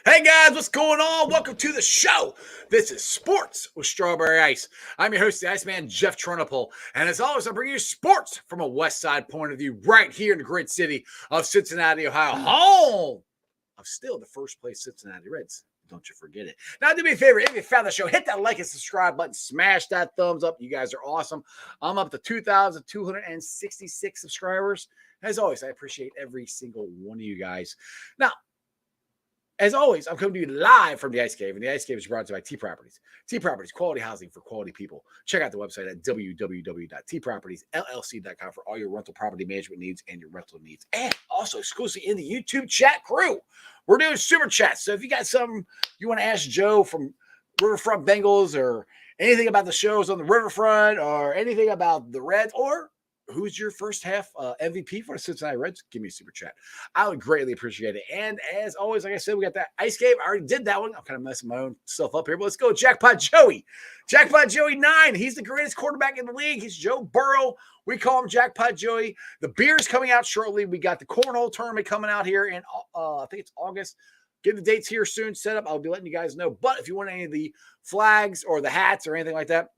Hey guys, what's going on? Welcome to the show. This is Sports with Strawberry Ice. I'm your host, the Iceman, Jeff Trunapole. And as always, I'm bringing you sports from a West Side point of view right here in the great city of Cincinnati, Ohio, home of still the first place Cincinnati Reds. Don't you forget it. Now, do me a favor. If you found the show, hit that like and subscribe button. Smash that thumbs up. You guys are awesome. I'm up to 2,266 subscribers. As always, I appreciate every single one of you guys. Now, as always, I'm coming to you live from the Ice Cave, and the Ice Cave is brought to you by T Properties. T Properties, quality housing for quality people. Check out the website at www.tpropertiesllc.com for all your rental property management needs and your rental needs. And also exclusively in the YouTube chat crew, we're doing super chats. So if you got something you want to ask Joe from Riverfront Bengals or anything about the shows on the Riverfront or anything about the Reds or who's your first half MVP for the Cincinnati Reds? Give me a super chat. I would greatly appreciate it. And as always, like I said, we got that Ice Cave. I already did that one. I'm kind of messing my own stuff up here, but let's go. Jackpot Joey. Jackpot Joey 9. He's the greatest quarterback in the league. He's Joe Burrow. We call him Jackpot Joey. The beer's coming out shortly. We got the cornhole tournament coming out here in, I think it's August. Get the dates here soon set up. I'll be letting you guys know. But if you want any of the flags or the hats or anything like that,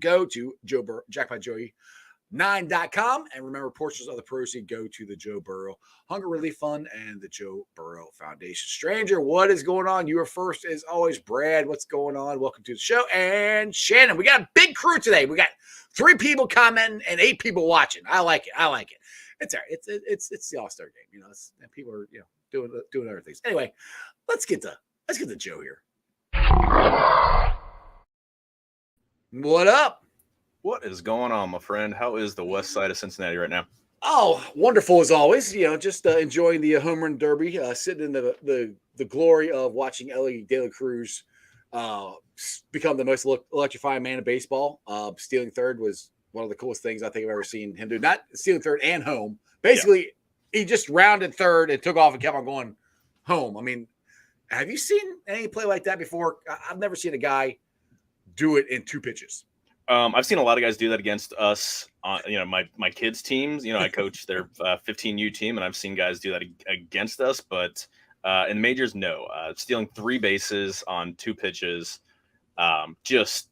go to Jackpot Joey 9.com. And remember, portions of the proceeds go to the Joe Burrow Hunger Relief Fund and the Joe Burrow Foundation. Stranger, what is going on? You are first as always. Brad, what's going on? Welcome to the show. And Shannon, we got a big crew today. We got 3 people commenting and 8 people watching. I like it. It's all right. It's the All-Star game. You know, and people are doing other things. Anyway, let's get to Joe here. What up? What is going on, my friend? How is the west side of Cincinnati right now? Oh, wonderful as always. You know, just enjoying the home run derby, sitting in the glory of watching Elly De La Cruz become the most electrifying man in baseball. Stealing third was one of the coolest things I think I've ever seen him do. Not stealing third and home. Basically, He just rounded third and took off and kept on going home. I mean, have you seen any play like that before? I've never seen a guy do it in 2 pitches. I've seen a lot of guys do that against us. My kids' teams. I coach their 15U team, and I've seen guys do that against us. But in the majors, no. Stealing 3 bases on 2 pitches, just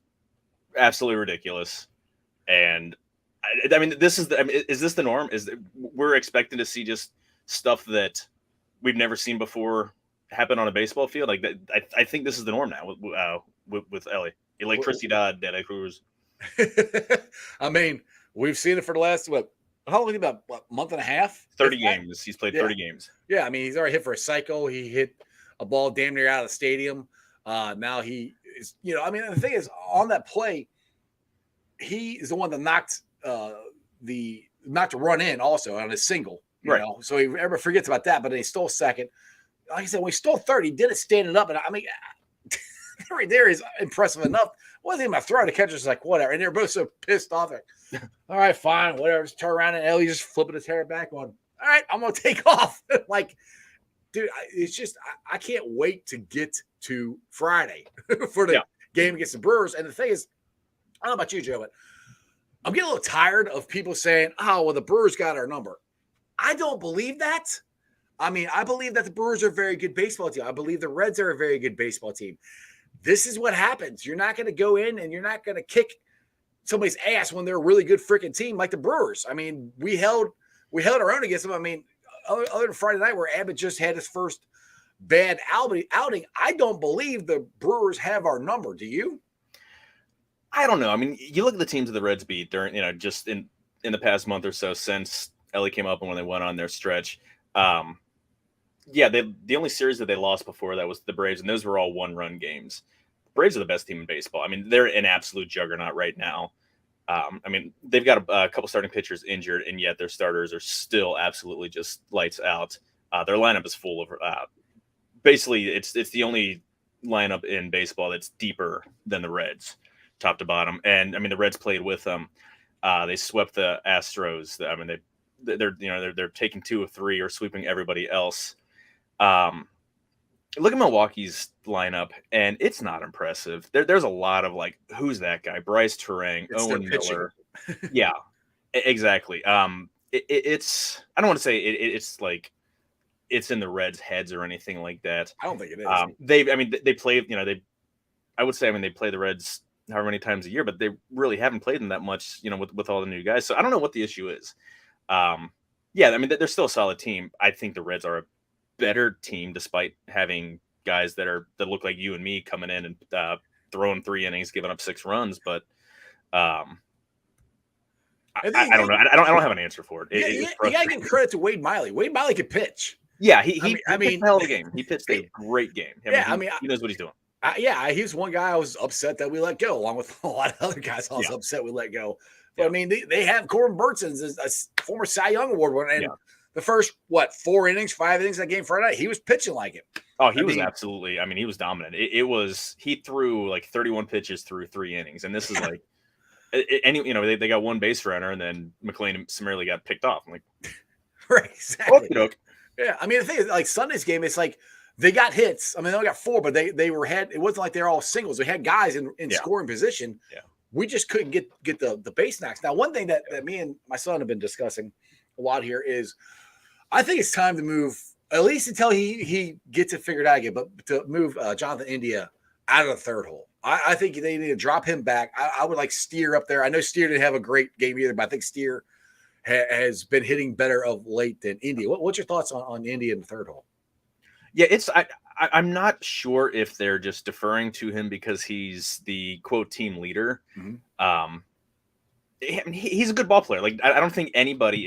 absolutely ridiculous. And I mean, is this the norm? We're expecting to see just stuff that we've never seen before happen on a baseball field? Like that, I think this is the norm now with Elly. Electricidad de la Cruz. I mean, we've seen it for the last how long? About month and a half? 30 games. He's played 30 games. Yeah, I mean, he's already hit for a cycle. He hit a ball damn near out of the stadium. Now he is, I mean, the thing is, on that play, he is the one that knocked the run in also on his single. You know, so he ever forgets about that. But then he stole second. Like I said, when he stole third, he did it standing up, and I mean, right there is impressive enough. Wasn't even a throw. The catcher's like, whatever. And they're both so pissed off. Like, all right, fine, whatever. Just turn around and Elly just flipping his hair back on. All right, I'm going to take off. Like, dude, it's just, I can't wait to get to Friday for the game against the Brewers. And the thing is, I don't know about you, Joe, but I'm getting a little tired of people saying, "Oh, well, the Brewers got our number." I don't believe that. I mean, I believe that the Brewers are a very good baseball team. I believe the Reds are a very good baseball team. This is what happens. You're not going to go in and you're not going to kick somebody's ass when they're a really good freaking team like the Brewers. I mean, we held our own against them. I mean, other than Friday night where Abbott just had his first bad outing, I don't believe the Brewers have our number. Do you? I don't know. I mean, you look at the teams that the Reds beat during, just in the past month or so since Ellie came up and when they went on their stretch. Yeah, the only series that they lost before that was the Braves, and those were all one-run games. The Braves are the best team in baseball. I mean, they're an absolute juggernaut right now. I mean, they've got a couple starting pitchers injured, and yet their starters are still absolutely just lights out. Their lineup is full of basically it's the only lineup in baseball that's deeper than the Reds, top to bottom. And I mean, the Reds played with them. They swept the Astros. I mean, they're taking 2 of 3 or sweeping everybody else. Look at Milwaukee's lineup, and it's not impressive. There's a lot of like, who's that guy? Bryce Terang, Owen Miller. Yeah, exactly. It's I don't want to say it's like it's in the Reds' heads or anything like that. I don't think it is. They play. I would say, I mean, they play the Reds however many times a year, but they really haven't played them that much. With all the new guys. So I don't know what the issue is. Yeah, I mean, they're still a solid team. I think the Reds are a better team despite having guys that look like you and me coming in and throwing 3 innings, giving up 6 runs. But I don't know. I don't have an answer for it. You gotta give credit to Wade Miley. Wade Miley could pitch. Yeah, he pitched a hell of a game. He pitched a great game. He knows what he's doing. He's one guy I was upset that we let go, along with a lot of other guys I was upset we let go. But I mean, they have Corbin Burton as a former Cy Young Award winner, and the first 5 innings that game Friday night, he was pitching like it. Oh, he was absolutely. I mean, he was dominant. He threw like 31 pitches through 3 innings, and this is like, they got 1 base runner, and then McLean summarily got picked off. I'm like, right, exactly. Okey-doke. Yeah, I mean, the thing is, like Sunday's game, it's like they got hits. I mean, they only got 4, but it wasn't like they're all singles. They had guys in scoring position. Yeah. We just couldn't get the base knocks. Now, one thing that me and my son have been discussing a lot here is I think it's time to move, at least until he gets it figured out again, but to move Jonathan India out of the 3rd hole. I think they need to drop him back. I would like Steer up there. I know Steer didn't have a great game either, but I think Steer has been hitting better of late than India. What's your thoughts on India in the 3rd hole? Yeah, I'm not sure if they're just deferring to him because he's the quote team leader. Mm-hmm. He's a good ball player. Like I don't think anybody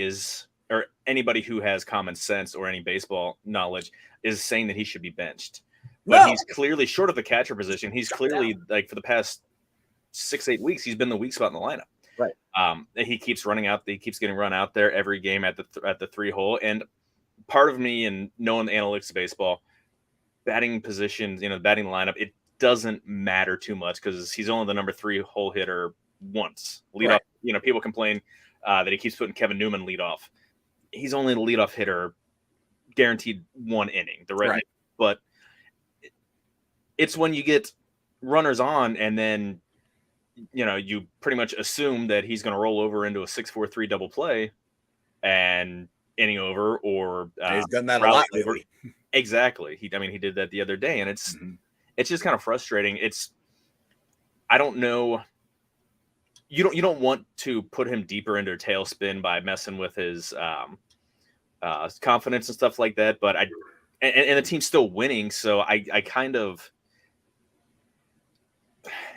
who has common sense or any baseball knowledge is saying that he should be benched. But he's clearly short of the catcher position. He's clearly like for the past 6-8 weeks, he's been the weak spot in the lineup. Right. He keeps running out. He keeps getting run out there every game at the 3 hole. And part of me and knowing the analytics of baseball, batting positions, the batting lineup, it doesn't matter too much because he's only the number 3 hole hitter once. Leadoff, people complain that he keeps putting Kevin Newman leadoff. He's only the leadoff hitter, guaranteed 1 inning. But it's when you get runners on and then you pretty much assume that he's going to roll over into a 6-4-3 double play and inning over, or he's done that a lot lately. Exactly. He did that the other day, and it's just kind of frustrating. I don't know. You don't want to put him deeper into a tailspin by messing with his confidence and stuff like that. But and the team's still winning, so I kind of.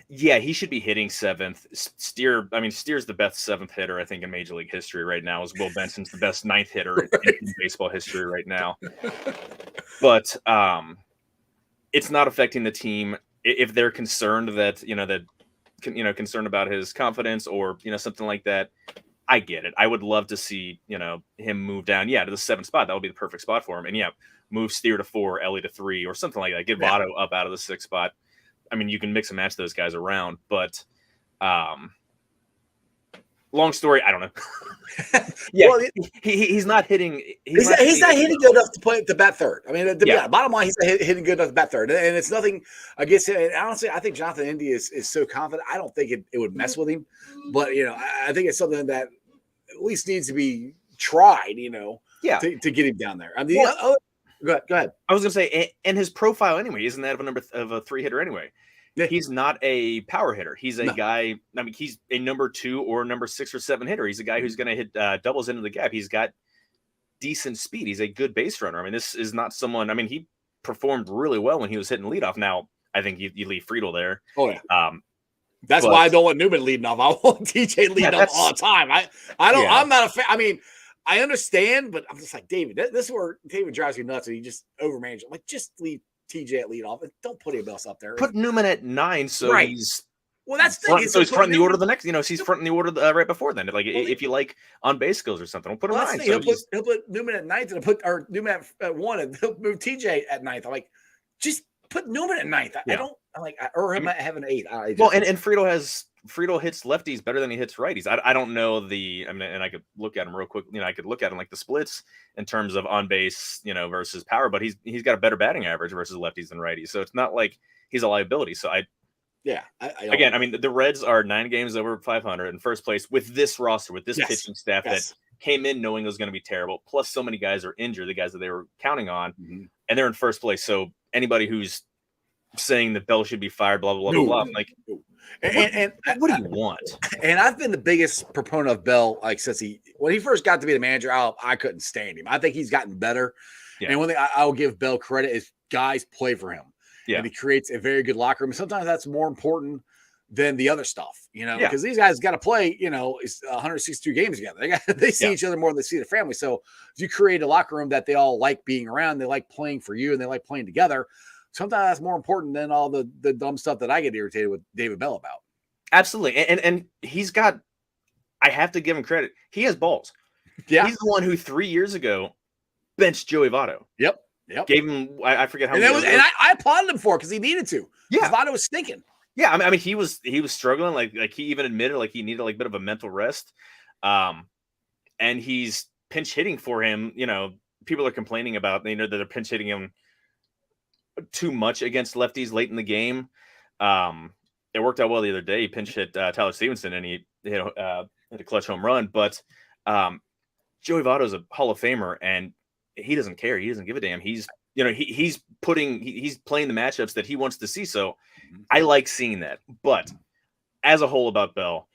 Yeah, he should be hitting 7th. Steer's the best 7th hitter, I think, in Major League history right now. As Will Benson's the best 9th hitter in baseball history right now. But it's not affecting the team if they're concerned that concerned about his confidence or something like that. I get it. I would love to see him move down, to the 7th spot. That would be the perfect spot for him. And move Steer to 4, Ellie to 3, or something like that. Get Votto up out of the 6th spot. I mean, you can mix and match those guys around, but like long story, I don't know. Yeah, well, he's not hitting. He's not hitting good enough to play to bat third. I mean, bottom line, he's not hitting good enough to bat third, and it's nothing against him. And honestly, I think Jonathan India is so confident. I don't think it would mess with him, but I think it's something that at least needs to be tried. To get him down there. I mean, go ahead. I was gonna say, and his profile anyway isn't that of a 3 hitter anyway. Yeah. He's not a power hitter. He's a guy. I mean, he's a number 2 or number 6 or 7 hitter. He's a guy who's going to hit doubles into the gap. He's got decent speed. He's a good base runner. I mean, this is not someone. I mean, he performed really well when he was hitting leadoff. Now, I think you leave Friedel there. Oh yeah. That's why I don't want Newman leading off. I want TJ leading off all the time. I don't. Yeah. I'm not a fan. I mean, I understand, but I'm just like David. This is where David drives me nuts, and he just overmanages. I'm like, just leave TJ at leadoff and don't put anybody else up there. Put Newman at 9, so he's that's the thing. So he's front in the order the next. He's front in the order right before then. Like if you like on base skills or something, we'll put him 9. So he'll put Newman at 9th and Newman at 1, and he'll move TJ at 9th. I'm like, just put Newman at 9th. I don't. I'm like, or him at having 8. And Friedel hits lefties better than he hits righties. I don't know and I could look at him real quick. I could look at him like the splits in terms of on base, versus power, but he's got a better batting average versus lefties than righties. So it's not like he's a liability. So the Reds are 9 games over 500 in first place with this roster, with this pitching staff that came in knowing it was going to be terrible. Plus so many guys are injured, the guys that they were counting on, and they're in first place. So anybody who's saying that Bell should be fired, blah, blah, blah, blah, blah, like, and what do you want? And I've been the biggest proponent of Bell, like since when he first got to be the manager, I couldn't stand him. I think he's gotten better. Yeah. And one thing I will give Bell credit is guys play for him. Yeah. And he creates a very good locker room. Sometimes that's more important than the other stuff, because these guys got to play, it's 162 games together. They see each other more than they see their family. So if you create a locker room that they all like being around, they like playing for you and they like playing together. Sometimes that's more important than all the dumb stuff that I get irritated with David Bell about. Absolutely. And he's got, I have to give him credit. He has balls. Yeah. He's the one who 3 years ago benched Joey Votto. Yep. Gave him, I forget how many. And I applauded him for it because he needed to. Yeah. Votto was stinking. Yeah. I mean, he was struggling. Like he even admitted like he needed like a bit of a mental rest. And he's pinch hitting for him. People are complaining about, that they're pinch hitting him too much against lefties late in the game. It worked out well the other day. He pinch hit Tyler Stevenson and he hit a clutch home run. But Joey Votto's a Hall of Famer and he doesn't care. He doesn't give a damn. He's he's playing the matchups that he wants to see. So I like seeing that. But as a whole about Bell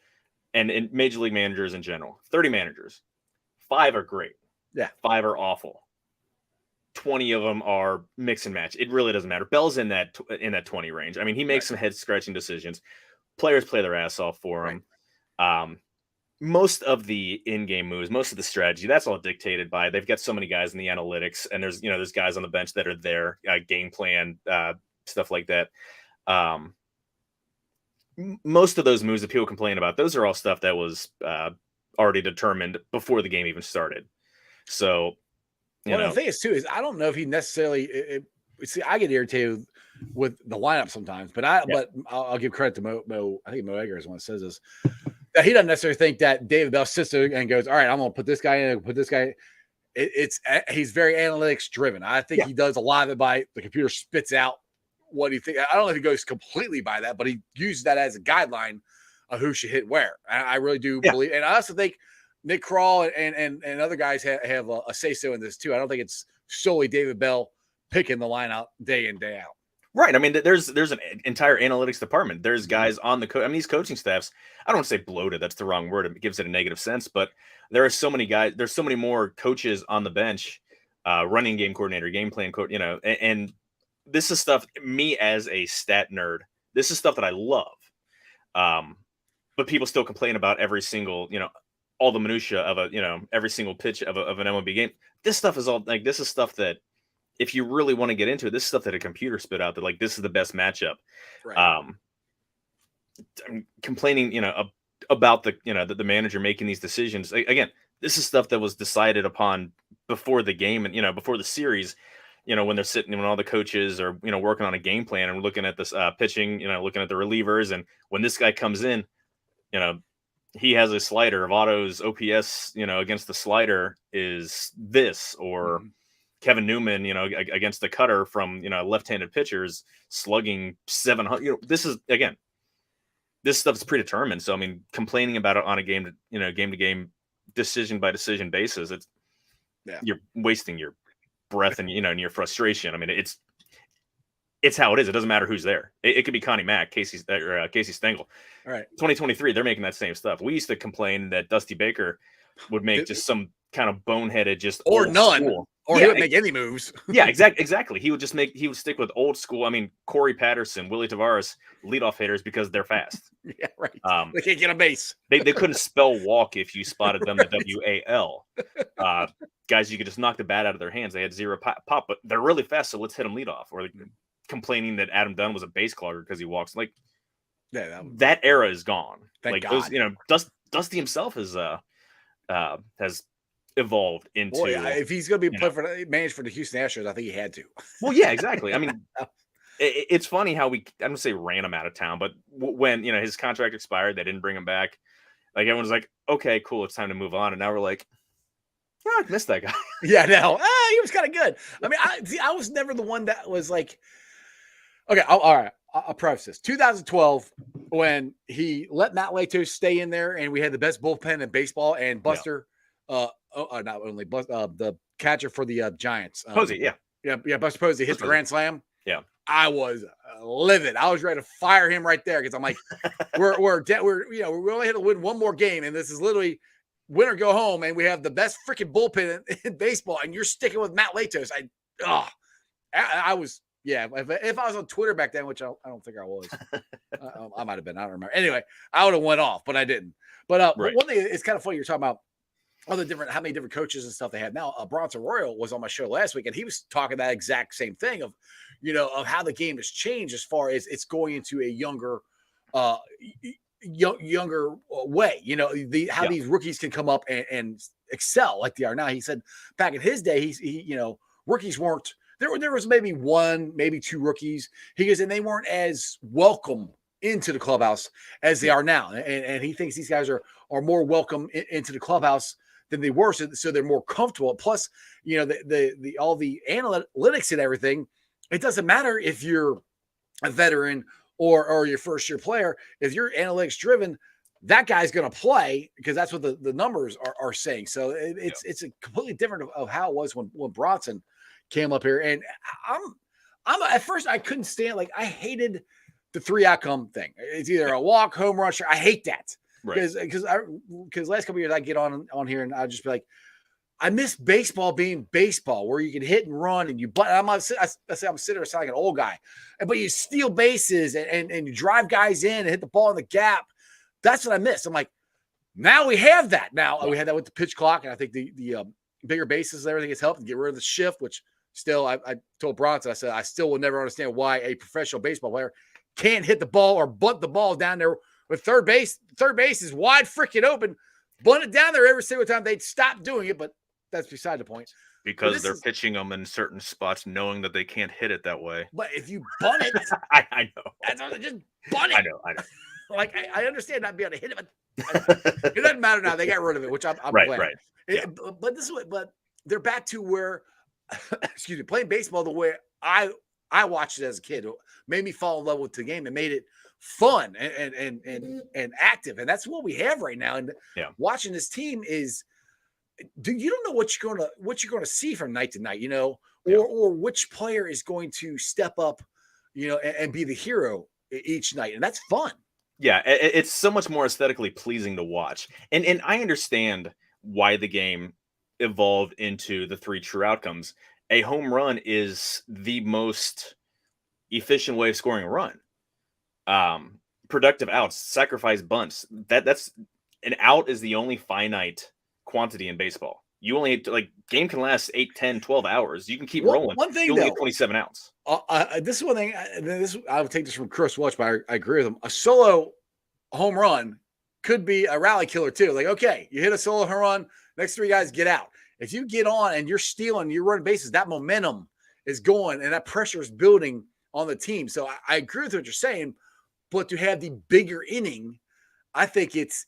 and major league managers in general, 30 managers, 5 are great. Yeah, 5 are awful. 20 of them are mix and match. It really doesn't matter. Bell's in that 20 range. I mean, he makes some head scratching decisions. Players play their ass off for him. Right. Most of the in-game moves, most of the strategy, that's all dictated by they've got so many guys in the analytics, and there's guys on the bench that are there, game plan, stuff like that. Most of those moves that people complain about, those are all stuff that was already determined before the game even started. So. The thing is, too, is I don't know if he necessarily see, I get irritated with the lineup sometimes, but I'll give credit to Mo. I think Mo Egger is one that says this. That he doesn't necessarily think that David Bell sits there and goes, all right, I'm going to put this guy in, put this guy. He's very analytics driven. I think he does a lot of it by the computer spits out what he thinks. I don't know if he goes completely by that, but he uses that as a guideline of who should hit where. I really do believe. And I also think Nick Krall and other guys have a say-so in this too. I don't think it's solely David Bell picking the line out day in, day out. Right. I mean, there's an entire analytics department. There's guys on these coaching staffs. I don't want to say bloated. That's the wrong word. It gives it a negative sense. But there are so many guys. There's so many more coaches on the bench, running game coordinator, game plan coach. And this is stuff. Me as a stat nerd, this is stuff that I love. But people still complain about every single all the minutia of every single pitch of an MLB game. This stuff is all this is stuff that if you really want to get into it, this is stuff that a computer spit out that this is the best matchup. Right. I'm complaining, about the manager making these decisions. Again, this is stuff that was decided upon before the game and, before the series, when they're sitting, when all the coaches are, working on a game plan and looking at this pitching, looking at the relievers. And when this guy comes in, he has a slider. Votto's OPS, against the slider is this, or Kevin Newman, against the cutter from, left-handed pitchers slugging 700. This is, again, this stuff's predetermined. So, I mean, complaining about it on a game to game, decision by decision basis, you're wasting your breath and, and your frustration. I mean, it's how it is. It doesn't matter who's there. It could be Connie Mack, Casey Stengel. All right. 2023, they're making that same stuff. We used to complain that Dusty Baker would make just some kind of boneheaded, just or none, school. Or he wouldn't make any moves. Yeah, exactly. He would stick with old school. I mean, Corey Patterson, Willie Tavares, leadoff hitters because they're fast. Yeah, right. They can't get a base. They couldn't spell walk if you spotted them, the WAL. Guys, you could just knock the bat out of their hands. They had zero pop, but they're really fast, so let's hit them leadoff. Or complaining that Adam Dunn was a base clogger because he walks. Like, that era is gone. Thank God. Dusty himself has evolved into. Boy, if he's going to be managed for the Houston Astros, I think he had to. Well, yeah, exactly. I mean, it's funny how I don't say ran him out of town, but when his contract expired, they didn't bring him back. Like, everyone's like, okay, cool, it's time to move on. And now we're like, yeah, I missed that guy. Yeah, no, he was kind of good. I mean, I was never the one that was like, okay, all right. I'll preface this. 2012, when he let Matt Latos stay in there, and we had the best bullpen in baseball, and Buster, not only the catcher for the Giants, Posey, Buster Posey hit the grand slam. Yeah, I was livid. I was ready to fire him right there because I'm like, we only had to win one more game, and this is literally win or go home, and we have the best freaking bullpen in baseball, and you're sticking with Matt Latos. I was. Yeah, if I was on Twitter back then, which I don't think I was, I might have been. I don't remember. Anyway, I would have went off, but I didn't. But right. One thing, it's kind of funny. You're talking about how many different coaches and stuff they have now. Bronson Royal was on my show last week, and he was talking that exact same thing of how the game has changed as far as it's going into a younger way. How these rookies can come up and excel like they are now. He said back in his day, rookies weren't. There was maybe one, maybe two rookies. He goes, and they weren't as welcome into the clubhouse as they are now. And he thinks these guys are more welcome into the clubhouse than they were. So they're more comfortable. Plus, the all the analytics and everything, it doesn't matter if you're a veteran or your first year player. If you're analytics driven, that guy's going to play because that's what the numbers are saying. So it's a completely different of how it was when Bronson came up here. And I'm at first I couldn't stand, like, I hated the 3 outcome thing. It's either a walk, home run. I hate that because last couple of years I get on here and I just be like, I miss baseball being baseball where you can hit and run and I'm sitting there sounding like an old guy, but you steal bases and you drive guys in and hit the ball in the gap. That's what I miss. I'm like, now we have that. Now we had that with the pitch clock, and I think the bigger bases and everything has helped and get rid of the shift, which still I told Bronson, I said, I still will never understand why a professional baseball player can't hit the ball or bunt the ball down there with third base. Third base is wide freaking open. Bunt it down there every single time. They'd stop doing it, but that's beside the point. Because they're pitching them in certain spots knowing that they can't hit it that way. But if you bunt it, I know. Just bunt it. I know. Like, I understand not being able to hit it, but it doesn't matter now. They got rid of it, which I'm right, glad. Right. Yeah. But they're back to where, excuse me, playing baseball the way I watched it as a kid. It made me fall in love with the game and made it fun and active. And that's what we have right now. And watching this team is, you don't know what you're going to see from night to night, or which player is going to step up, and be the hero each night. And that's fun. Yeah, it's so much more aesthetically pleasing to watch. And I understand why the game evolved into the 3 true outcomes. A home run is the most efficient way of scoring a run. Productive outs, sacrifice bunts. That's an out is the only finite quantity in baseball. You only game can last 8, 10, 12 hours. You can keep rolling. One thing, you only get 27 outs. This is one thing. I would take this from Chris Welch, but I agree with him. A solo home run could be a rally killer too. Like, okay, you hit a solo home run, next 3 guys get out. If you get on and you're stealing, you're running bases, that momentum is going and that pressure is building on the team. So I agree with what you're saying, but to have the bigger inning, I think it's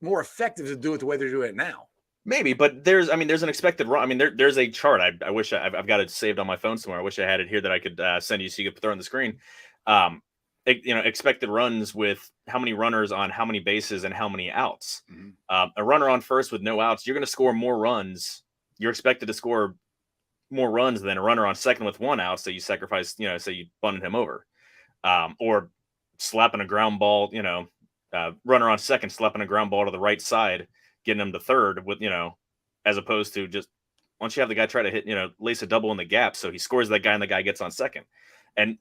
more effective to do it the way they're doing it now. Maybe, but there's an expected run. I mean, there's a chart. I wish I've got it saved on my phone somewhere. I wish I had it here that I could send you so you could throw on the screen. Expected runs with how many runners on how many bases and how many outs. Mm-hmm. A runner on first with no outs, you're going to score more runs. You're expected to score more runs than a runner on second with one out. So you sacrifice, so you bunted him over, or slapping a ground ball. Runner on second slapping a ground ball to the right side, getting him to third with, as opposed to just once you have the guy try to hit, lace a double in the gap. So he scores that guy and the guy gets on second. And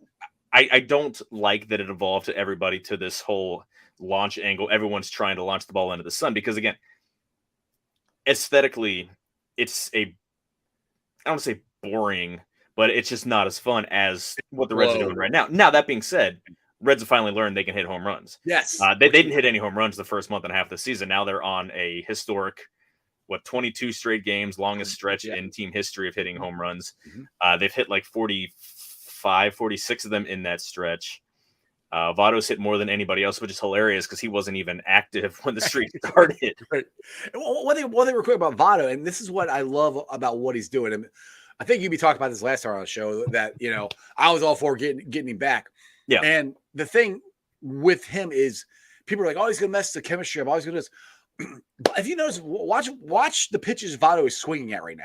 I don't like that it evolved to everybody to this whole launch angle. Everyone's trying to launch the ball into the sun because, again, aesthetically, it's I don't want to say boring, but it's just not as fun as what the Reds are doing right now. Now, that being said, Reds have finally learned they can hit home runs. Yes. They didn't hit any home runs the first month and a half of the season. Now they're on a historic, 22 straight games, longest stretch in team history of hitting home runs. Mm-hmm. They've hit like 45, 46 of them in that stretch. Votto's hit more than anybody else, which is hilarious because he wasn't even active when the streak started. Right. One thing real quick about Votto, and this is what I love about what he's doing. And I think you'd be talking about this last time on the show that, I was all for getting him back. Yeah. And the thing with him is people are like, oh, he's going to mess the chemistry up. Always going to do this. But if you notice, watch the pitches Votto is swinging at right now.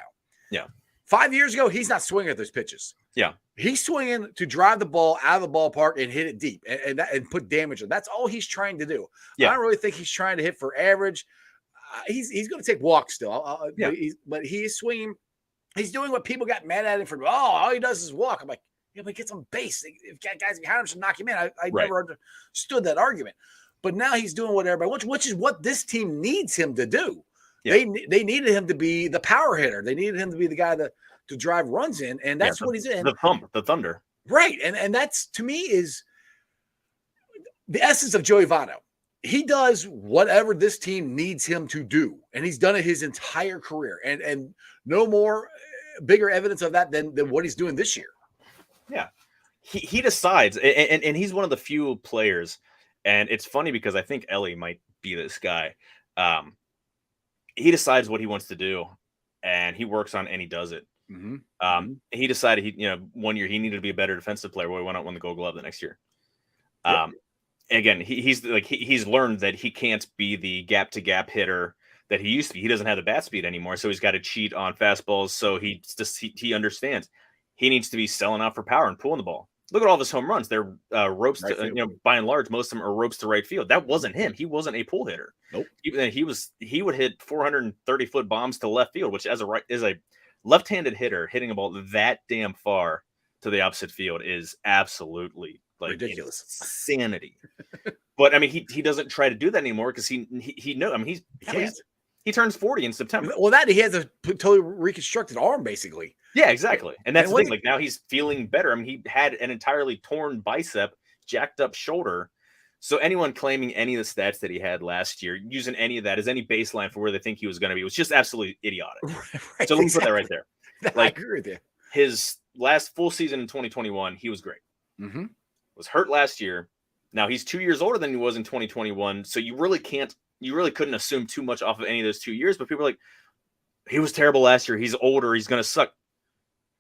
Yeah. 5 years ago, he's not swinging at those pitches. Yeah. He's swinging to drive the ball out of the ballpark and hit it deep and put damage on. That's all he's trying to do. Yeah. I don't really think he's trying to hit for average. He's going to take walks still. But he is swinging. He's doing what people got mad at him for. Oh, all he does is walk. I'm like, yeah, but get some base. If guys behind him should knock him in. I never understood that argument. But now he's doing what everybody wants, which is what this team needs him to do. Yeah. They needed him to be the power hitter. They needed him to be the guy to drive runs in, and that's what he's in. The thunder. Right. And that's, to me, is the essence of Joey Votto. He does whatever this team needs him to do, and he's done it his entire career. And no more bigger evidence of that than what he's doing this year. Yeah. He decides, and he's one of the few players, and it's funny because I think Ellie might be this guy. He decides what he wants to do, and he works on and he does it. Mm-hmm. He decided one year he needed to be a better defensive player. Well, he went out and won the Gold Glove the next year. Again, he's learned that he can't be the gap to gap hitter that he used to be. He doesn't have the bat speed anymore, so he's got to cheat on fastballs. So he understands he needs to be selling out for power and pulling the ball. Look at all of his home runs. They're ropes right to, by and large, most of them are ropes to right field. That wasn't him. He wasn't a pull hitter. Nope. He would hit 430-foot bombs to left field, which as a left-handed hitter hitting a ball that damn far to the opposite field is absolutely ridiculous insanity. But I mean, he doesn't try to do that anymore because he knows. I mean, he turns 40 in September. Well, he has a totally reconstructed arm, basically. Yeah, exactly. And that's the thing. Like now he's feeling better. I mean, he had an entirely torn bicep, jacked up shoulder. So anyone claiming any of the stats that he had last year, using any of that as any baseline for where they think he was going to be, was just absolutely idiotic. Right, so let me put that right there. I agree with you. His last full season in 2021, he was great. Mm-hmm. Was hurt last year. Now he's 2 years older than he was in 2021. So you really couldn't assume too much off of any of those 2 years. But people are like, he was terrible last year. He's older. He's going to suck.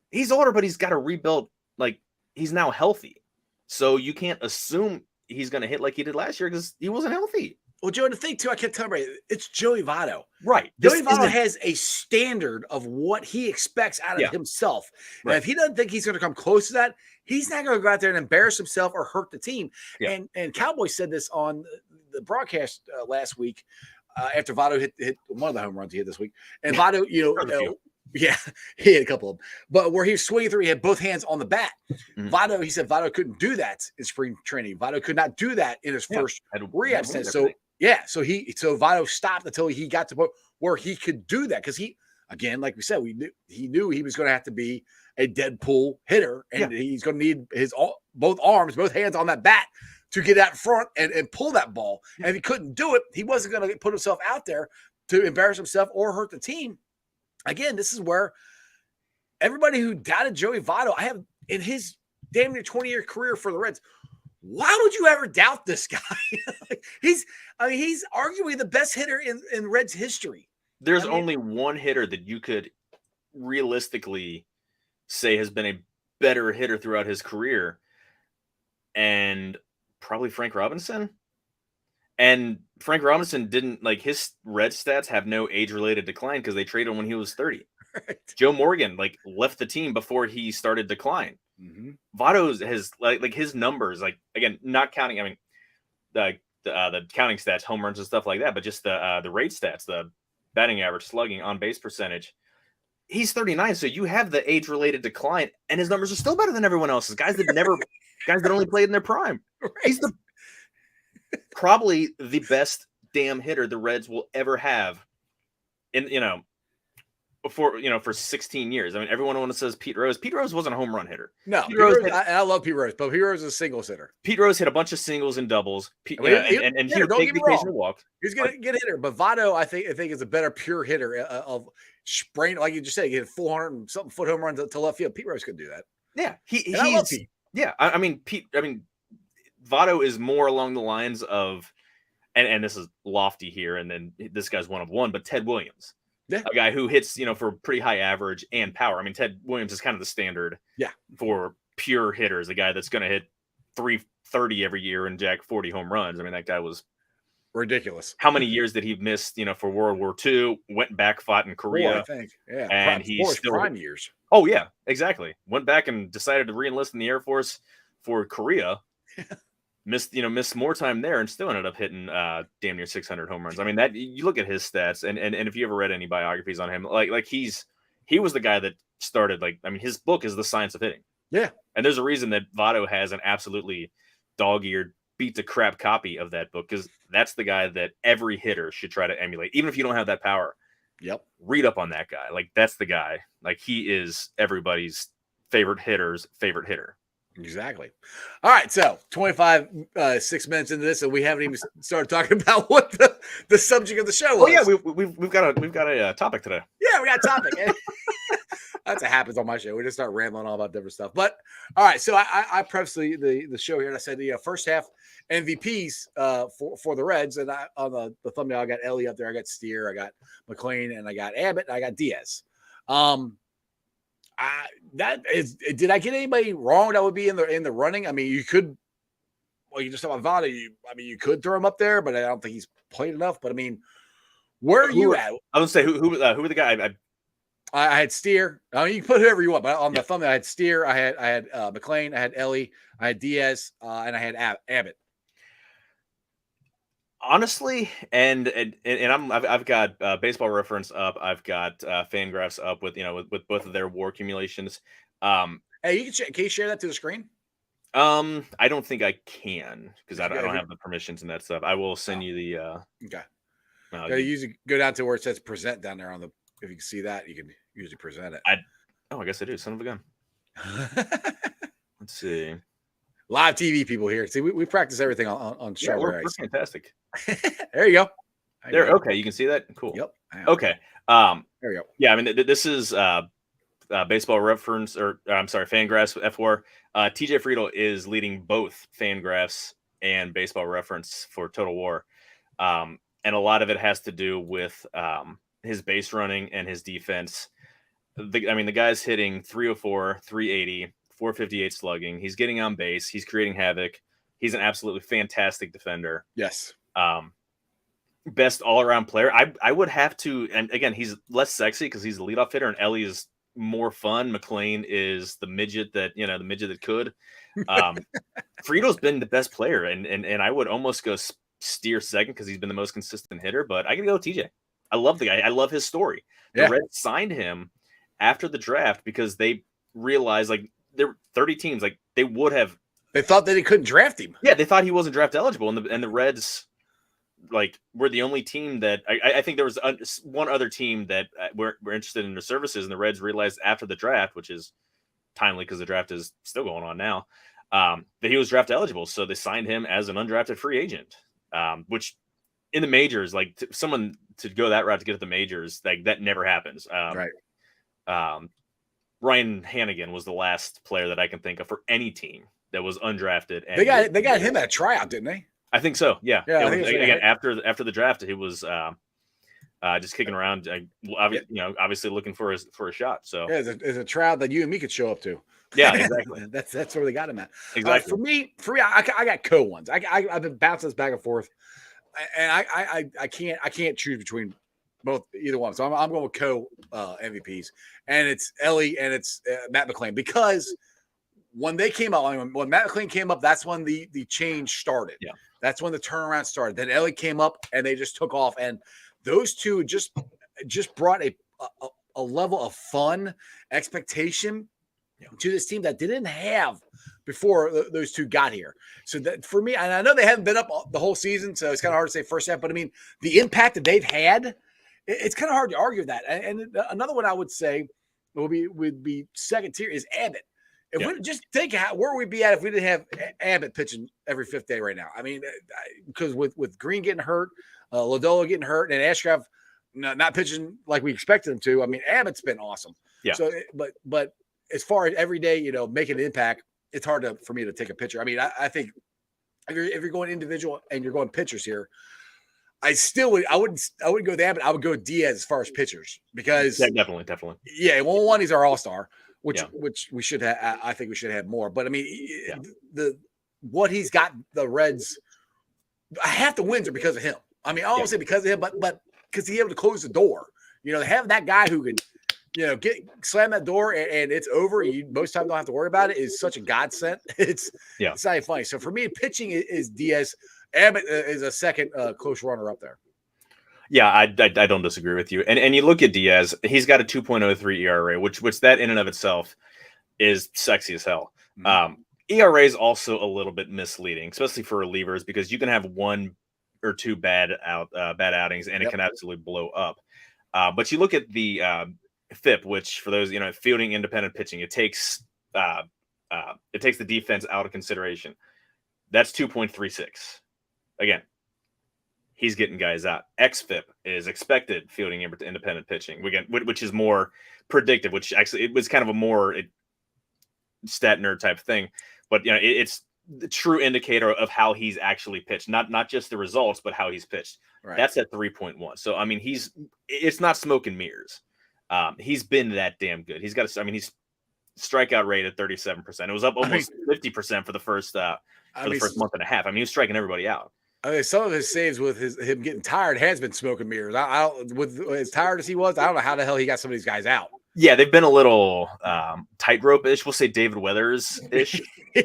He's older, but he's got to rebuild. Like, he's now healthy. So you can't assume he's going to hit like he did last year because he wasn't healthy. Well, Joe, the thing, too, I kept telling everybody, it's Joey Votto. Right. Joey Votto has a standard of what he expects out of himself. Right. And if he doesn't think he's going to come close to that, he's not going to go out there and embarrass himself or hurt the team. Yeah. And Cowboys said this on the broadcast last week after Votto hit one of the home runs he hit this week. And Votto, yeah, he had a couple of them. But where he was swinging through, he had both hands on the bat. Mm-hmm. He said Votto couldn't do that in spring training. Votto could not do that in his first rehab stint. So Votto stopped until he got to where he could do that. Because he, again, like we said, he knew he was going to have to be a Deadpool hitter. And he's going to need both hands on that bat to get out front and pull that ball. And if he couldn't do it, he wasn't going to put himself out there to embarrass himself or hurt the team. Again, this is where everybody who doubted Joey Votto, I have in his damn near 20-year career for the Reds, why would you ever doubt this guy? I mean, he's arguably the best hitter in Reds history. There's I mean, only one hitter that you could realistically say has been a better hitter throughout his career, and probably Frank Robinson. And Frank Robinson didn't like his red stats have no age related decline because they traded him when he was 30. right. Joe Morgan like left the team before he started decline. Mm-hmm. Votto's has like his numbers, like again, not counting. I mean, the counting stats, home runs and stuff like that, but just the rate stats, the batting average, slugging, on base percentage. He's 39, so you have the age related decline, and his numbers are still better than everyone else's. Guys that only played in their prime. Right. He's probably the best damn hitter the Reds will ever have for 16 years. I mean, everyone says Pete Rose. Pete Rose wasn't a home run hitter. No, Pete Rose I love Pete Rose, but Pete Rose is a single hitter. Pete Rose hit a bunch of singles and doubles. He Don't get me wrong. He's gonna get a hitter, but Votto, I think is a better pure hitter of sprain, like you just said, he hit 400 and something foot home runs to left field. Pete Rose could do that. Yeah, I love Pete. Yeah, I mean Pete. I mean Votto is more along the lines of, and this is lofty here, and then this guy's one of one, but Ted Williams. Yeah. A guy who hits, for pretty high average and power. I mean, Ted Williams is kind of the standard for pure hitters, a guy that's going to hit 330 every year and jack 40 home runs. I mean, that guy was ridiculous. How many years did he miss, for World War II, went back, fought in Korea. I think. Yeah. And he's still prime years. Oh, yeah, exactly. Went back and decided to re-enlist in the Air Force for Korea. Missed more time there and still ended up hitting damn near 600 home runs. I mean, that you look at his stats, and if you ever read any biographies on him, like he was the guy that started, his book is The Science of Hitting. Yeah. And there's a reason that Votto has an absolutely dog-eared, beat to crap copy of that book, because that's the guy that every hitter should try to emulate, even if you don't have that power. Yep. Read up on that guy. Like, that's the guy. Like, he is everybody's favorite hitter's favorite hitter. Exactly. All right, so 6 minutes into this, and we haven't even started talking about what the subject of the show was. Oh yeah, we've got a topic today. Yeah, we got a topic. That's what happens on my show. We just start rambling all about different stuff. But all right, so I prefaced the show here, and I said the first half MVPs for the Reds, and on the thumbnail I got Ellie up there, I got Steer, I got McLean, and I got Abbott, and I got Diaz. Did I get anybody wrong that would be in the running? I mean, you could. Well, you just talk about Votto. You could throw him up there, but I don't think he's played enough. But I mean, where are you at? I would say who were the guy? I had Steer. I mean, you can put whoever you want, but on the thumbnail, I had Steer. I had McLean. I had Ellie. I had Diaz, and I had Abbott. Honestly, and I've got Baseball Reference up. I've got Fangraphs up with with both of their WAR accumulations. Hey, can you share that to the screen? I don't think I can, because I don't have the permissions and that stuff. I will send you the. Okay. You usually go down to where it says present down there on the. If you can see that, you can usually present it. I guess I do. Son of a gun. Let's see. Live TV people here. See, we practice everything on show. Yeah, we're fantastic. There you go. Okay, you can see that. Cool. Yep. Okay. There you go. Yeah, I mean, this is Baseball Reference, or I'm sorry, Fangraphs F4. TJ Friedel is leading both Fangraphs and Baseball Reference for Total WAR, and a lot of it has to do with his base running and his defense. The guy's hitting 304, 380, 458 slugging. He's getting on base. He's creating havoc. He's an absolutely fantastic defender. Yes. Best all-around player. I would have to, and again, he's less sexy because he's the leadoff hitter, and Ellie is more fun. McLean is the midget that could. Friedel's been the best player, and I would almost go Steer second because he's been the most consistent hitter, but I can go TJ. I love the guy. I love his story. The Reds signed him after the draft because they realized there were 30 teams, they would have. They thought that he couldn't draft him. Yeah, they thought he wasn't draft eligible, and the Reds were the only team that I think there was one other team that were interested in their services, and the Reds realized after the draft, which is timely because the draft is still going on now, that he was draft eligible. So they signed him as an undrafted free agent, which in the majors, someone to go that route to get to the majors, that never happens. Right. Ryan Hannigan was the last player that I can think of for any team that was undrafted. And they got him at a tryout, didn't they? I think so. Yeah. Yeah, I It think was, it was again, like after the draft, he was just kicking around, obviously looking for a shot. So yeah, it's a trial that you and me could show up to. yeah, exactly, That's where they got him at. exactly. For me, I got co ones. I've been bouncing this back and forth, and I can't choose between either one. So I'm going with co MVPs, and it's Ellie and it's Matt McClain, because when they came up, when Matt McClain came up, that's when the change started. Yeah. That's when the turnaround started. Then Ellie came up, and they just took off, and those two just brought a level of fun, expectation to this team that they didn't have before those two got here. So that for me, and I know they haven't been up the whole season, so it's kind of hard to say first half, but I mean, the impact that they've had, it's kind of hard to argue that. And another one I would say would be second tier is Abbott. If we just think where we'd be at if we didn't have Abbott pitching every fifth day right now. I mean, because with Green getting hurt, Lodolo getting hurt, and Ashcraft not pitching like we expected him to. I mean, Abbott's been awesome. Yeah. So, but as far as every day, making an impact, it's hard for me to take a pitcher. I mean, I think if you're going individual and you're going pitchers here, I wouldn't go with Abbott. I would go with Diaz as far as pitchers, because definitely. Yeah, one, he's our all-star, which we should have. I think we should have more. But I mean, what he's got the Reds, half the wins are because of him. I mean, I don't say because of him, but because he's able to close the door. Have that guy who can, slam that door and it's over. You most times don't have to worry about it. Is such a godsend. It's not even funny. So for me, pitching is Diaz. Abbott is a second close runner up there. Yeah, I don't disagree with you. And you look at Diaz, he's got a 2.03 ERA, which that in and of itself is sexy as hell. ERA is also a little bit misleading, especially for relievers, because you can have one or two bad outings and it can absolutely blow up. But you look at the FIP, which for those, fielding independent pitching, it takes the defense out of consideration. That's 2.36. Again, he's getting guys out. XFIP is expected fielding independent pitching, again, which is more predictive, which actually it was kind of a more stat nerd type thing. But it's the true indicator of how he's actually pitched, not just the results, but how he's pitched. Right. That's at 3.1. So I mean, it's not smoke and mirrors. He's been that damn good. He's strikeout rate at 37%. It was up almost 50% for the first first month and a half. I mean, he was striking everybody out. I mean, some of his saves with him getting tired has been smoke and mirrors. With as tired as he was, I don't know how the hell he got some of these guys out. Yeah, they've been a little tightrope-ish. We'll say David Weathers-ish.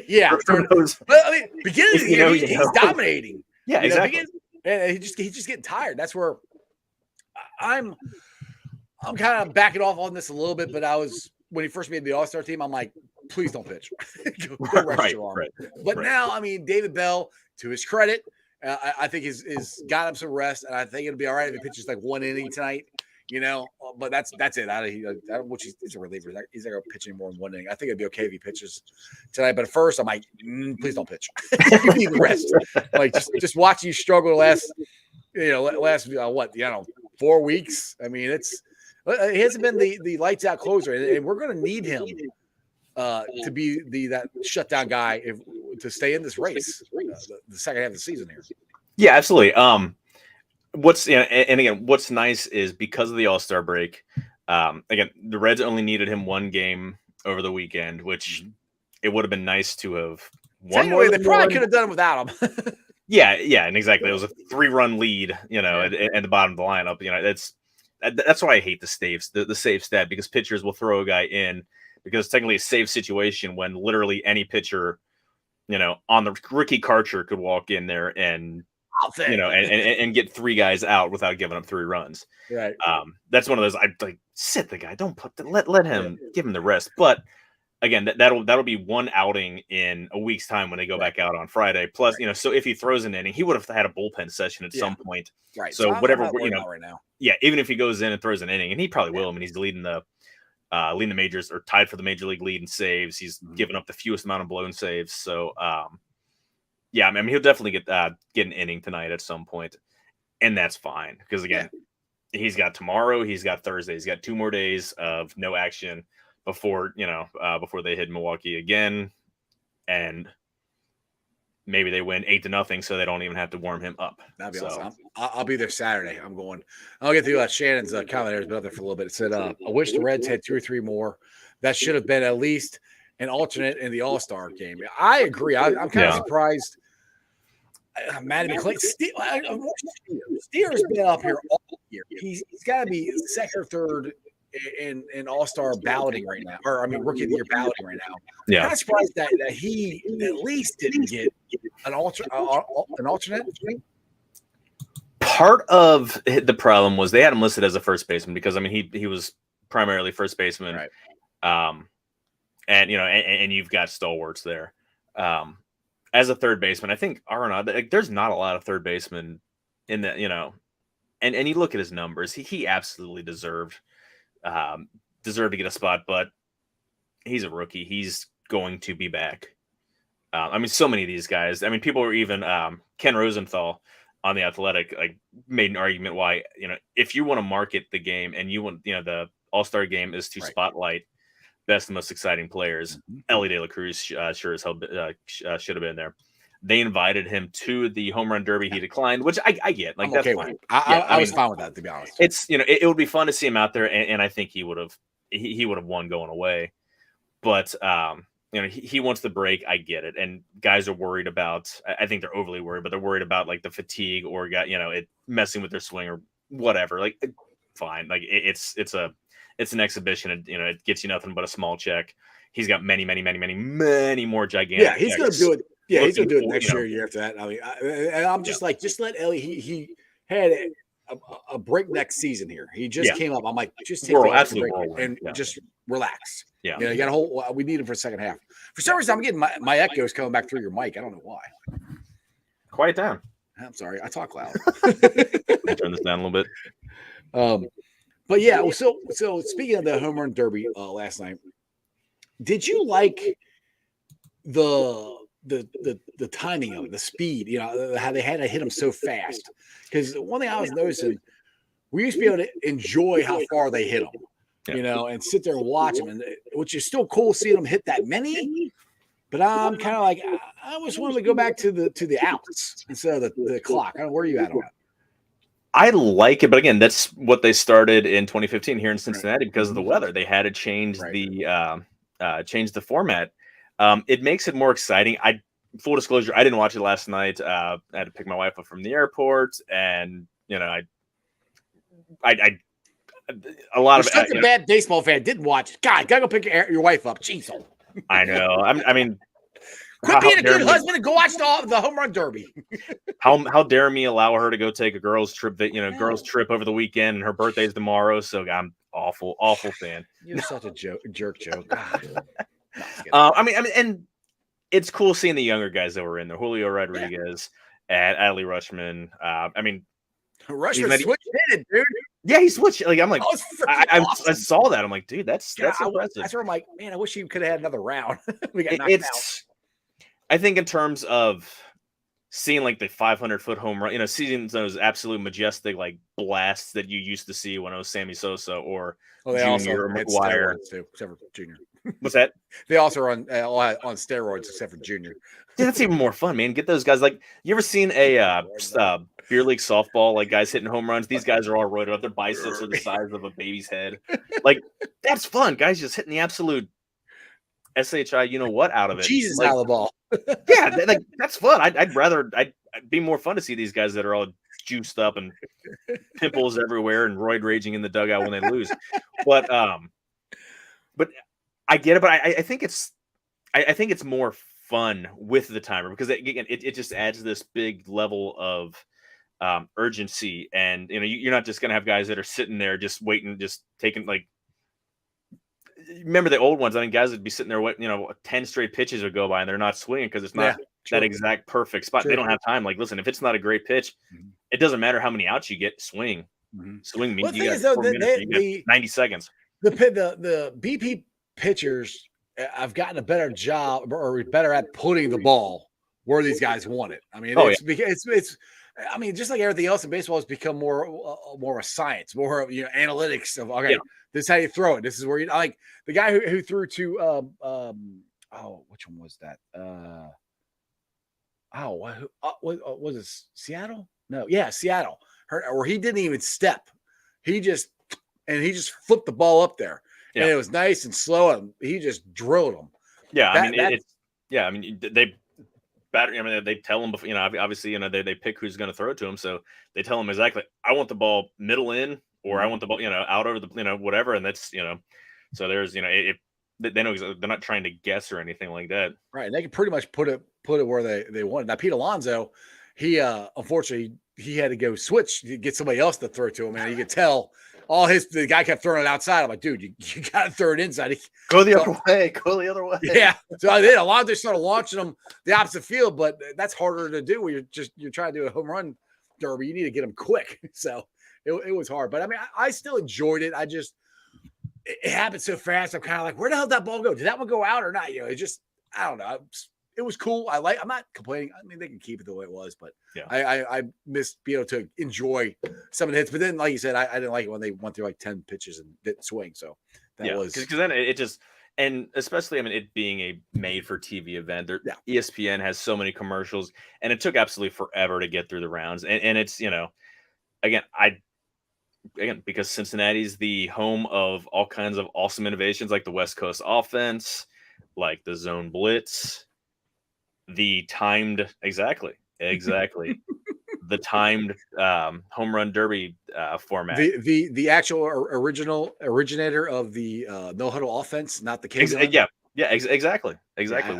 Yeah. But I mean, beginning of the year, he's dominating. Yeah, exactly. And he's just getting tired. That's where I'm kind of backing off on this a little bit, but when he first made the All-Star team, I'm like, please don't pitch. Go rest your arm. But now, I mean, David Bell, to his credit, I think he's got him some rest, and I think it'll be all right if he pitches like one inning tonight. But that's it. I don't which he's a reliever. He's not going to pitch any more than one inning. I think it'd be okay if he pitches tonight. But at first, I'm like, please don't pitch. You need the rest. Like just watching you struggle last 4 weeks. I mean, he hasn't been the lights out closer, and we're going to need him to be that shutdown guy to stay in this race the second half of the season here. Yeah, absolutely. What's nice is because of the All-Star break, again, the Reds only needed him one game over the weekend, which it would have been nice to have won more. They probably could have done it without him. Yeah, and exactly. It was a 3-run lead, at the bottom of the lineup. That's why I hate the save stat, because pitchers will throw a guy in because technically a save situation when literally any pitcher, on the Ricky Karcher could walk in there and and get 3 guys out without giving up 3 runs. Right. That's one of those. I like sit the guy. Don't let him give him the rest. But again, that'll be one outing in a week's time when they go back out on Friday. Plus, so if he throws an inning, he would have had a bullpen session at some point. Right. So whatever right now. Yeah, even if he goes in and throws an inning, and he probably will. I mean, he's leading the majors, or tied for the major league lead in saves. He's given up the fewest amount of blown saves. So, yeah, I mean, he'll definitely get an inning tonight at some point, and that's fine because again, he's got tomorrow, he's got Thursday, he's got 2 more days of no action before they hit Milwaukee again, and maybe they win 8-0, so they don't even have to warm him up. That'd be So, awesome. I'll be there Saturday. I'm going. I'll get through Shannon's comment there. Has been up there for a little bit. It said, "I wish the Reds had 2 or 3 more. That should have been at least an alternate in the All-Star game." I agree. I'm kind of surprised. Matty McClain, Steer's been up here all year. He's got to be second or third in All-Star balloting right now, or I mean, Rookie of the Year balloting right now. yeah, I'm kind of surprised that he at least didn't get an alternate. Part of the problem was they had him listed as a first baseman because I mean he was primarily first baseman, right. And you know, and you've got stalwarts there. As a third baseman, I think Arenado, like, there's not a lot of third basemen in that, you know, and you look at his numbers, he absolutely deserved to get a spot, but he's a rookie. He's going to be back. I mean, so many of these guys. I mean, people were even Ken Rosenthal on The Athletic like made an argument why, you know, if you want to market the game and you want, you know, the All-Star game is to spotlight best and most exciting players. Ellie De La Cruz sure as hell should have been there. They invited him to the home run derby. He declined, which I get. Like, I'm that's okay fine. with it. I was fine with that, to be honest. It's, you know, it would be fun to see him out there, and I think he would have won going away. But you know, he wants the break. I get it, and guys are worried about. I think they're overly worried, but they're worried about like the fatigue or it messing with their swing or whatever. Like, fine. Like it's an exhibition, and you know it gets you nothing but a small check. He's got many more gigantic. Yeah, he's going to do it. Yeah, he's going to do it next year after that. I mean, I'm just like, just let Ellie. He had a breakneck season here. He just came up. I'm like, just take the break and just relax. Yeah, you know, you got a whole. We need him for the second half. For some reason, I'm getting my echoes coming back through your mic. I don't know why. Quiet down. I'm sorry. I talk loud. Turn this down a little bit. But yeah, so speaking of the home run derby last night, did you like the timing of it, the speed? You know, how they had to hit them so fast? Because one thing I was noticing, we used to be able to enjoy how far they hit them, you know, and sit there and watch them, and which is still cool seeing them hit that many. But I'm kind of like, I always wanted to go back to the outs instead of the clock. I don't know where you at on that. I like it, but again, that's what they started in 2015 here in Cincinnati because of the weather. They had to change the format. It makes it more exciting. Full disclosure, I didn't watch it last night. I had to pick my wife up from the airport, and you know, a lot of such a bad baseball fan didn't watch it. God, gotta go pick your wife up. Jeez, I know. I mean. Quit being a good husband and go watch the home run derby. How dare me allow her to go take a girls trip girls trip over the weekend, and her birthday's tomorrow. So I'm awful fan. You're such a jerk, Joe. I mean, and it's cool seeing the younger guys that were in there. Julio Rodriguez and Adley Rutschman. I mean, Rutschman switched in it, dude. Yeah, he switched. Like I'm like, awesome. I saw that. I'm like, dude, that's impressive. That's where I'm like, man, I wish he could have had another round. We got knocked out. I think in terms of seeing like the 500-foot home run, you know, seeing those absolute majestic like blasts that you used to see when it was Sammy Sosa or Junior or McGuire. Too, except for Junior. What's that? They also are on steroids except for Junior. Yeah, that's even more fun, man. Get those guys. Like, you ever seen a beer league softball, like guys hitting home runs? These guys are all roided up. Their biceps are the size of a baby's head. Like, that's fun. Guys just hitting the absolute SHI, you know what, out of it. Jesus, like, out of the ball. Yeah, like that's fun. I'd be more fun to see these guys that are all juiced up and pimples everywhere and roid raging in the dugout when they lose. But I get it. But I think it's more fun with the timer because it just adds this big level of urgency, and you know you're not just gonna have guys that are sitting there just waiting, just taking like. Remember the old ones? I mean, guys would be sitting there, 10 straight pitches would go by and they're not swinging because it's not that exact perfect spot. True. They don't have time. Like, listen, if it's not a great pitch, it doesn't matter how many outs you get. Swing. Swing means you got 4 minutes, you got 90 seconds. The BP pitchers have gotten a better job or better at putting the ball where these guys want it. I mean, it's I mean, just like everything else in baseball, has become more a science, more of analytics of this is how you throw it. This is where you like the guy who threw to which one was that? Oh, what was it? Seattle? No, yeah, Seattle. Where he didn't even step. He just flipped the ball up there, and Yeah. it was nice and slow, and he just drilled him. Yeah, I mean That's it's yeah, I mean they batter. I mean they tell him before, obviously they pick who's going to throw it to him, so they tell him exactly. I want the ball middle in, or I want the ball out over the whatever, and that's so there's they know they're not trying to guess or anything like that. right. And they can pretty much put it where they wanted. Now Pete Alonso, he unfortunately he had to go switch to get somebody else to throw to him, and you could tell the guy kept throwing it outside. I'm like, dude, you got to throw it inside. Go the other way. Go the other way. Yeah. So I did. Alonso started launching them the opposite field, but that's harder to do when you're trying to do a home run derby. You need to get them quick. So it was hard. But I mean, I still enjoyed it. It happened so fast. I'm kind of like, where the hell did that ball go? Did that one go out or not? It just, I don't know. It was cool. I'm not complaining. I mean, they can keep it the way it was, but yeah, I missed being able to enjoy some of the hits. But then, like you said, I didn't like it when they went through like 10 pitches and didn't swing. So that was because then it just, and especially, I mean, it being a made for TV event, ESPN has so many commercials, and it took absolutely forever to get through the rounds. And it's, again, because Cincinnati's the home of all kinds of awesome innovations, like the West Coast offense, like the zone blitz, the timed the timed home run derby format. The actual originator of the no huddle offense, not the case. Exactly. Yeah,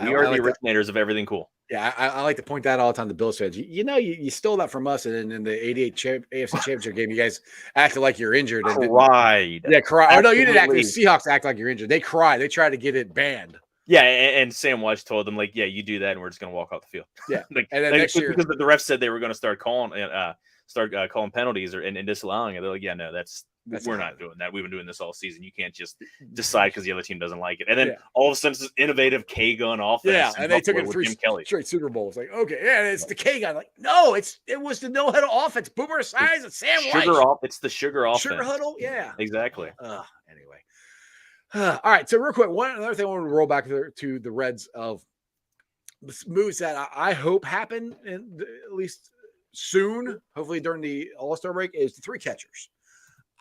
we are the originators of everything cool. Yeah, I like to point that all the time to Bills fans. You stole that from us, and in the '88 AFC Championship game, you guys acted like you're injured. And cried. Yeah, cried. Oh no, you didn't act. The Seahawks act like you're injured. They cried. They tried to get it banned. Yeah, and Sam Weiss told them, like, yeah, you do that, and we're just going to walk off the field. Yeah, and then next year, because the refs said they were going to start calling penalties and disallowing it. They're like, yeah, no, we're not doing that. We've been doing this all season. You can't just decide because the other team doesn't like it. And then all of a sudden, this innovative K-gun offense. Yeah, and they took it 3 straight Super Bowls. Like, okay, yeah, it's the K-gun. Like, no, it was the no-huddle offense. Boomer Esiason and Sam Weiss. It's the sugar offense. Sugar huddle, yeah. Exactly. Anyway. All right, so real quick, another thing I want to roll back to the Reds of moves that I hope happen at least soon, hopefully during the All-Star break, is the 3 catchers.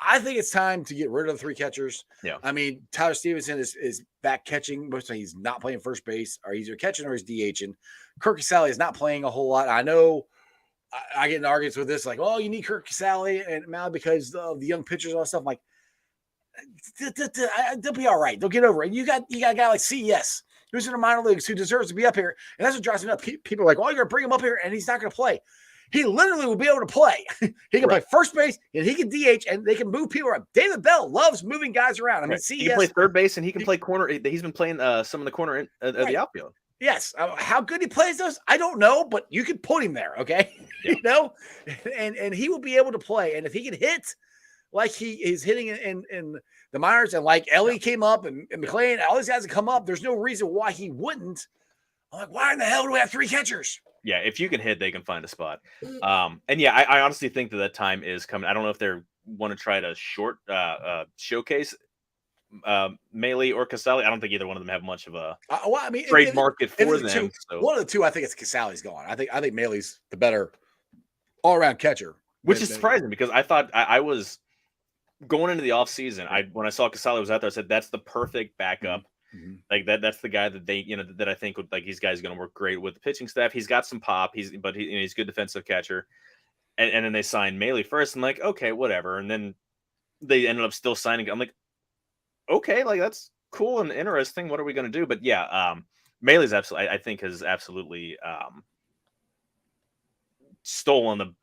I think it's time to get rid of the 3 catchers. Yeah. I mean, Tyler Stevenson is back catching. Most of the time he's not playing first base, or he's either catching or he's DHing. Kirk Casale is not playing a whole lot. I know I get in arguments with this, like, oh, you need Kirk Casale and Mal because of the young pitchers and all that stuff. I'm like, they'll be all right. They'll get over it. You got a guy like CES who's in the minor leagues who deserves to be up here, and that's what drives me up. People are like, "Oh, you're gonna bring him up here, and he's not gonna play." He literally will be able to play. He can play first base, and he can DH, and they can move people around. David Bell loves moving guys around. I mean, CES, he can play third base, and he can play corner. He's been playing some of the corner of the outfield. Yes, how good he plays those, I don't know, but you can put him there, okay? Yeah. and he will be able to play, and if he can hit like he is hitting in the minors, and like Ellie came up and McLean, all these guys have come up. There's no reason why he wouldn't. I'm like, why in the hell do we have 3 catchers? Yeah, if you can hit, they can find a spot. And yeah, I honestly think that time is coming. I don't know if they want to try to showcase Maile or Casale. I don't think either one of them have much of a trade market for them. One of the two, I think it's Casale's gone. I think Maile's the better all-around catcher. Which is surprising because I thought I was going into the offseason, when I saw Casale was out there, I said that's the perfect backup. Mm-hmm. Like that's the guy that they, that I think would, like, these guys going to work great with the pitching staff. He's got some pop. He's a good defensive catcher. And then they signed Maile first. I'm like, okay, whatever. And then they ended up still signing. I'm like, okay, like that's cool and interesting. What are we going to do? But yeah, Maile's absolutely, I think, has absolutely stolen the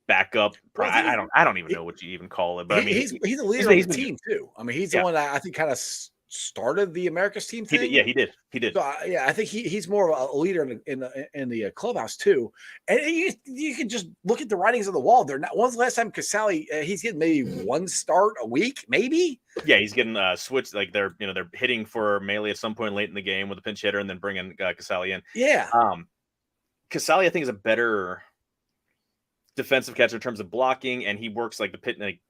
backup. I don't even know what you even call it, but he's the leader of the team too. I mean, he's the one that I think kind of started the America's team thing. He did. So, I think he's more of a leader in the clubhouse too. And you can just look at the writings on the wall. They're not. When's the last time Casale? He's getting maybe 1 start a week, maybe. Yeah, he's getting switched. Like they're hitting for Maile at some point late in the game with a pinch hitter, and then bringing Casale in. Yeah. Casale, I think, is a better defensive catcher in terms of blocking, and he works like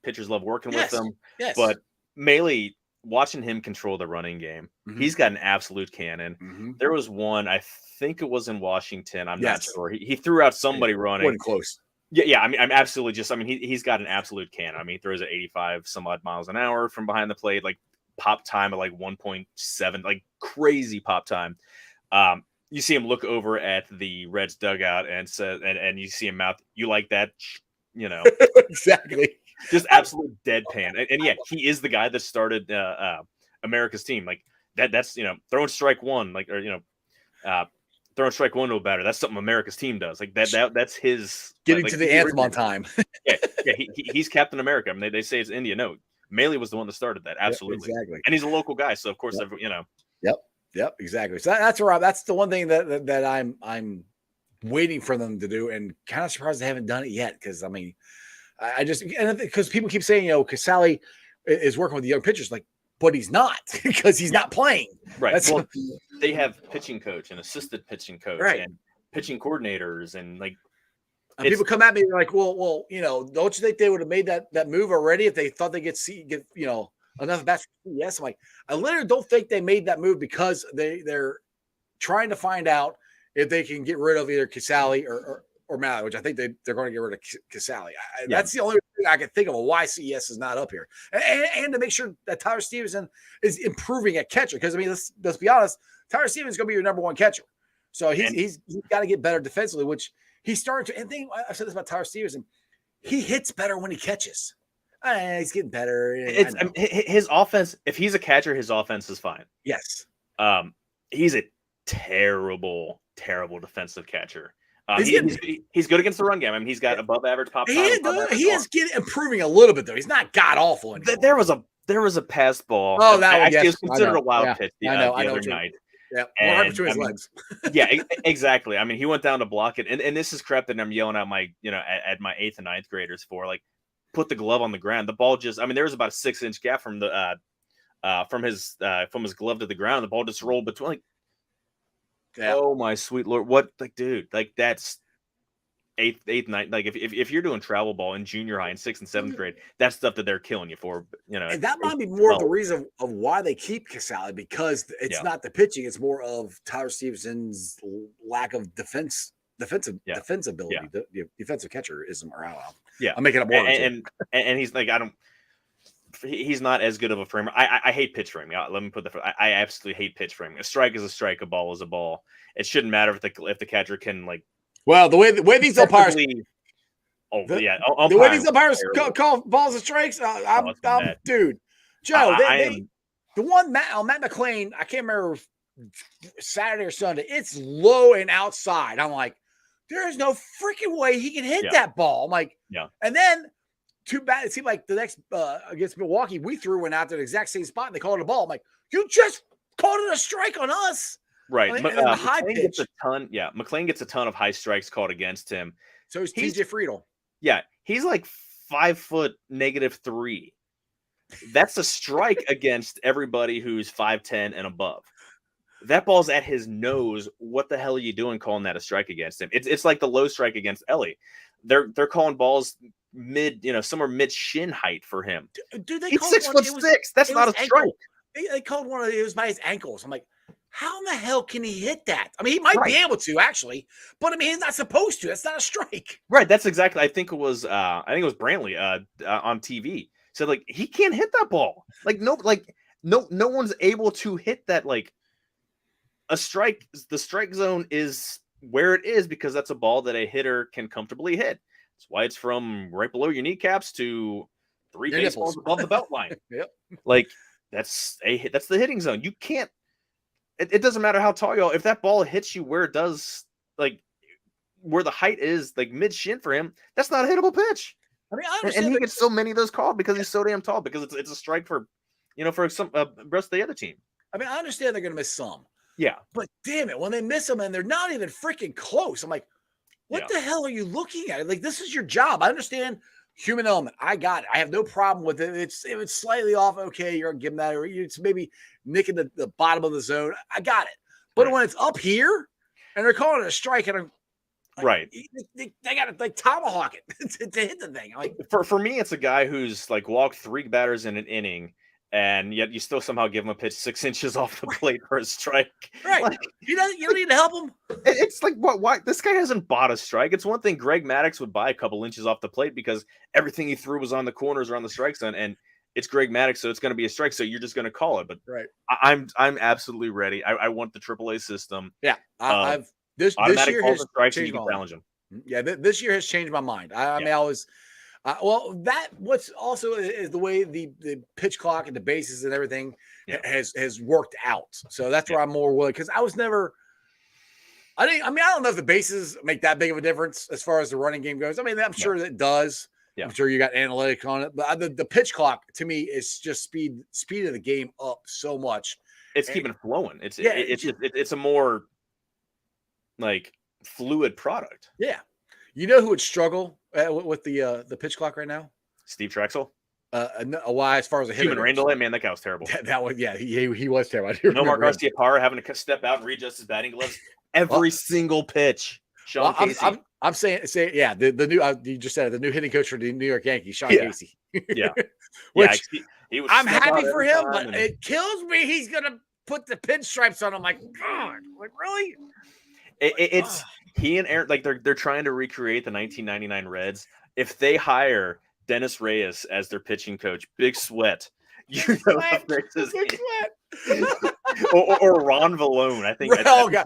pitchers love working with him. Yes. But Maile, watching him control the running game. Mhm. He's got an absolute cannon. Mhm. There was one, I think it was in Washington. I'm not Yes. sure. He threw out somebody running. Wasn't close. Yeah. I mean, I'm absolutely just. I mean, he's got an absolute cannon. I mean, he throws at 85 some odd miles an hour from behind the plate, like pop time at like 1.7, like crazy pop time. You see him look over at the Reds dugout and says, and you see him mouth, "You like that?" You know, Exactly. just absolute deadpan. And yeah, he is the guy that started America's team. Like that's throwing strike one, like throwing strike one to a batter. That's something America's team does. Like that's his Getting like, to the anthem on time. yeah. He's Captain America. I mean, they say it's India. No, Maley was the one that started that. Absolutely, exactly. And he's a local guy, so of course, Yep, exactly. So that's the one thing that I'm waiting for them to do, and kind of surprised they haven't done it yet. Because I mean, I just because people keep saying Casale is working with the young pitchers, like, but he's not because he's not playing. Right. Well, they have pitching coach and assistant pitching coach and pitching coordinators and like. And people come at me like, well, don't you think they would have made that move already if they thought they get enough bats? Yes, I'm like, I literally don't think they made that move because they're trying to find out if they can get rid of either Casale or Maley, which I think they're going to get rid of Casale. That's the only thing I can think of why CES is not up here, and to make sure that Tyler Stevenson is improving at catcher. Because I mean, let's be honest, Tyler Stevenson is going to be your number one catcher, so he's got to get better defensively, which he's starting to. And I've said this about Tyler Stevenson, he hits better when he catches. He's getting better. His offense. If he's a catcher, his offense is fine. Yes. He's a terrible defensive catcher. He's good against the run game. I mean, he's got above average pop. He is improving a little bit though. He's not god awful anymore. There was a pass ball. Oh, that actually was considered a wild pitch the other night. Yeah, more between his legs. Yeah, exactly. I mean, he went down to block it, and this is crap that I'm yelling at my at my 8th and 9th graders for. Like, put the glove on the ground. The ball just. I mean, there was about a 6-inch gap from his glove to the ground. The ball just rolled between. Like, oh my sweet lord! What, like, dude? Like, that's 8th, 9th. Like, if you're doing travel ball in junior high in 6th and 7th grade, that's stuff that they're killing you for. And that might be more of the reason of why they keep Casale, because it's not the pitching; it's more of Tyler Stevenson's lack of defensive ability, defensive catcherism, or I don't know. Yeah, I'm making up more. And he's like, he's not as good of a framer. I hate pitch framing. Let me put that. I absolutely hate pitch framing. A strike is a strike. A ball is a ball. It shouldn't matter if the catcher can, like. Well, the way these umpires. The way these umpires call balls and strikes, dude, Joe. The one Matt McLean, I can't remember Saturday or Sunday. It's low and outside. I'm like, there's no freaking way he can hit that ball. I'm like, and then. Too bad. It seemed like the next against Milwaukee, we threw one out to the exact same spot and they called it a ball. I'm like, you just called it a strike on us. Right. I mean, high pitch. Gets a ton. Yeah. McLean gets a ton of high strikes called against him. So he's TJ Friedel. Yeah. He's like 5 foot -3. That's a strike against everybody who's 5'10" and above. That ball's at his nose. What the hell are you doing calling that a strike against him? It's like the low strike against Ellie. They're calling balls somewhere mid shin height for him. Dude, he's 6'6". That's not a strike. They called one of it was by his ankles. I'm like, how in the hell can he hit that? I mean, he might be able to actually, but I mean, he's not supposed to. That's not a strike. Right. That's exactly. I think it was Brantley on TV said, like, he can't hit that ball. Like, no one's able to hit that. Like, a strike. The strike zone is where it is because that's a ball that a hitter can comfortably hit. That's why it's from right below your kneecaps to 3 baseballs above the belt line. Yep. Like, that's the hitting zone. You can't. It doesn't matter how tall you are. If that ball hits you where it does, like where the height is, like mid shin for him, that's not a hittable pitch. I mean, I understand, and he gets so many of those called because he's so damn tall. Because it's a strike for some rest of the other team. I mean, I understand they're going to miss some. Yeah, but damn it, when they miss them and they're not even freaking close, I'm like, what the hell are you looking at? Like, this is your job. I understand human element. I got it. I have no problem with it. If it's slightly off, okay, you're going to give them that. Or it's maybe nicking the bottom of the zone. I got it. But when it's up here and they're calling it a strike, and they got to like tomahawk it to hit the thing. Like, for me, it's a guy who's like walked 3 batters in an inning and yet you still somehow give him a pitch 6 inches off the plate for a strike. Right. Like, You don't need to help him. it's like, what? Why? This guy hasn't bought a strike. It's one thing Greg Maddux would buy a couple inches off the plate because everything he threw was on the corners or on the strike zone, and it's Greg Maddux, so it's going to be a strike. So you're just going to call it. But Right. I'm absolutely ready. I want the AAA system. Yeah. I've this year calls has and strikes, and changed you my can mind. challenge him. Yeah, this year has changed my mind. I mean, I was well. That what's also is the way the pitch clock and the bases and everything has worked out. So that's where I'm more willing because I was never. I don't know if the bases make that big of a difference as far as the running game goes. I mean, I'm sure that it does. Yeah. I'm sure you got analytics on it, but the pitch clock to me is just speed of the game up so much. It's keeping it flowing. It's a more like fluid product. Yeah. You know who would struggle with the pitch clock right now? Steve Trexel. Why? As far as a Human Randall, man, that guy was terrible. That one, yeah, he was terrible. Nomar Garciaparra having to step out and readjust his batting gloves every single pitch. Sean Casey. I'm saying, yeah, the new you just said it, the new hitting coach for the New York Yankees, Sean Casey. Yeah, which he was. I'm happy for him, but it kills me. He's gonna put the pinstripes on. I'm like, God, like really? It's he and Aaron, like they're trying to recreate the 1999 Reds. If they hire Dennis Reyes as their pitching coach, big sweat. You know big sweat. or Ron Vallone. I think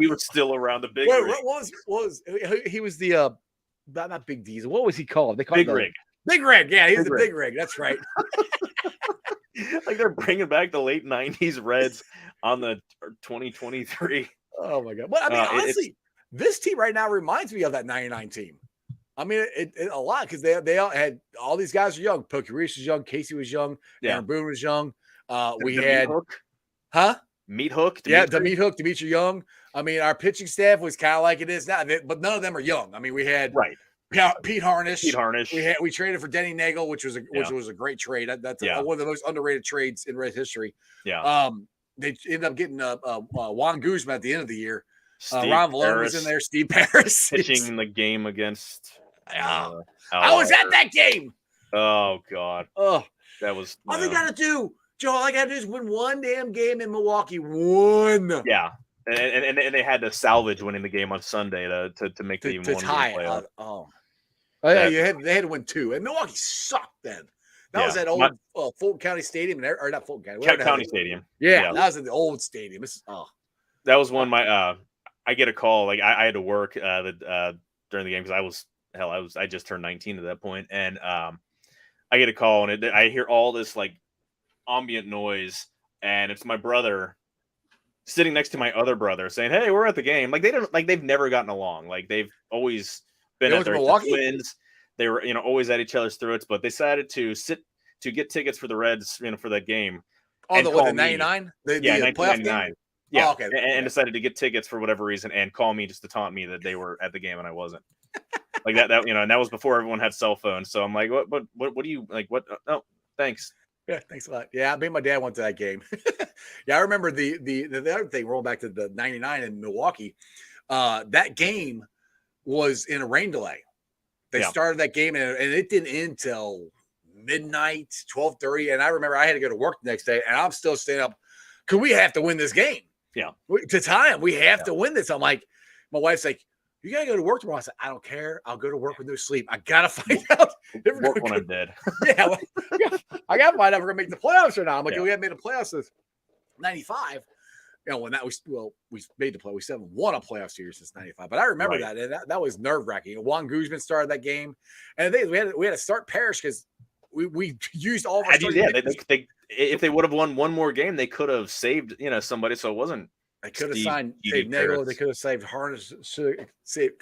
he was still around the big rig. What was he was the not Big Diesel. What was he called? They called Big Rig. Big Rig. Yeah, he was the Big Rig. That's right. Like they're bringing back the late 90s Reds on the 2023. Oh my God. But I mean, honestly, this team right now reminds me of that 99 team. I mean, it a lot because they all had all these guys are young. Pokey Reese was young. Casey was young. Aaron Boone was young. We had Meat Hook. The Meat Hook, Dimitri Young. I mean, our pitching staff was kind of like it is now, but none of them are young. I mean, we had Pete Harnish. We traded for Denny Nagel, which was a great trade. That's one of the most underrated trades in Red history. Yeah. They ended up getting Juan Guzman at the end of the year. Ron Vallone was in there. Steve Paris pitching in the game against. I was at that game. Oh God. Oh, that was. All they gotta do, Joe. All I gotta do is win one damn game in Milwaukee. One. Yeah, and they had to salvage winning the game on Sunday to make the even one tie playoff. Yeah, they had to win two, and Milwaukee sucked then. That was at old Fulton County Stadium, or not Fulton County. County Stadium. Yeah, that was at the old stadium. That was one. I get a call. Like I had to work during the game because I just turned 19 at that point, and I get a call and I hear all this like ambient noise, and it's my brother sitting next to my other brother saying, "Hey, we're at the game." Like they've never gotten along. Like they've always been at their twins. They were always at each other's throats, but they decided to get tickets for the Reds for that game. Oh, the 99? The 1999. Yeah, oh, okay. And decided to get tickets for whatever reason and call me just to taunt me that they were at the game and I wasn't. Like that, and that was before everyone had cell phones. So I'm like, what do you like? What? Oh, thanks. Yeah, thanks a lot. Yeah, me and my dad went to that game. Yeah, I remember the other thing. Rolling back to the 99 in Milwaukee, that game was in a rain delay. They started that game and it didn't end till midnight, 12:30. And I remember I had to go to work the next day, and I'm still staying up because we have to win this game. Yeah, to time we have to win this. I'm like, my wife's like, "You gotta go to work tomorrow." I said, "I don't care. I'll go to work with no sleep. I gotta find out if we're when I'm dead." Yeah, I gotta find out if we're gonna make the playoffs or not. I'm like, we haven't made the playoffs since '95. When that we made the play. We haven't won a playoff series since '95. But I remember that, and that was nerve wracking. Juan Guzman started that game, and we had to start Parrish because we used all of our. They if they would have won one more game, they could have saved somebody. So it wasn't. They could have signed Nagel. They could have saved Harnish. Could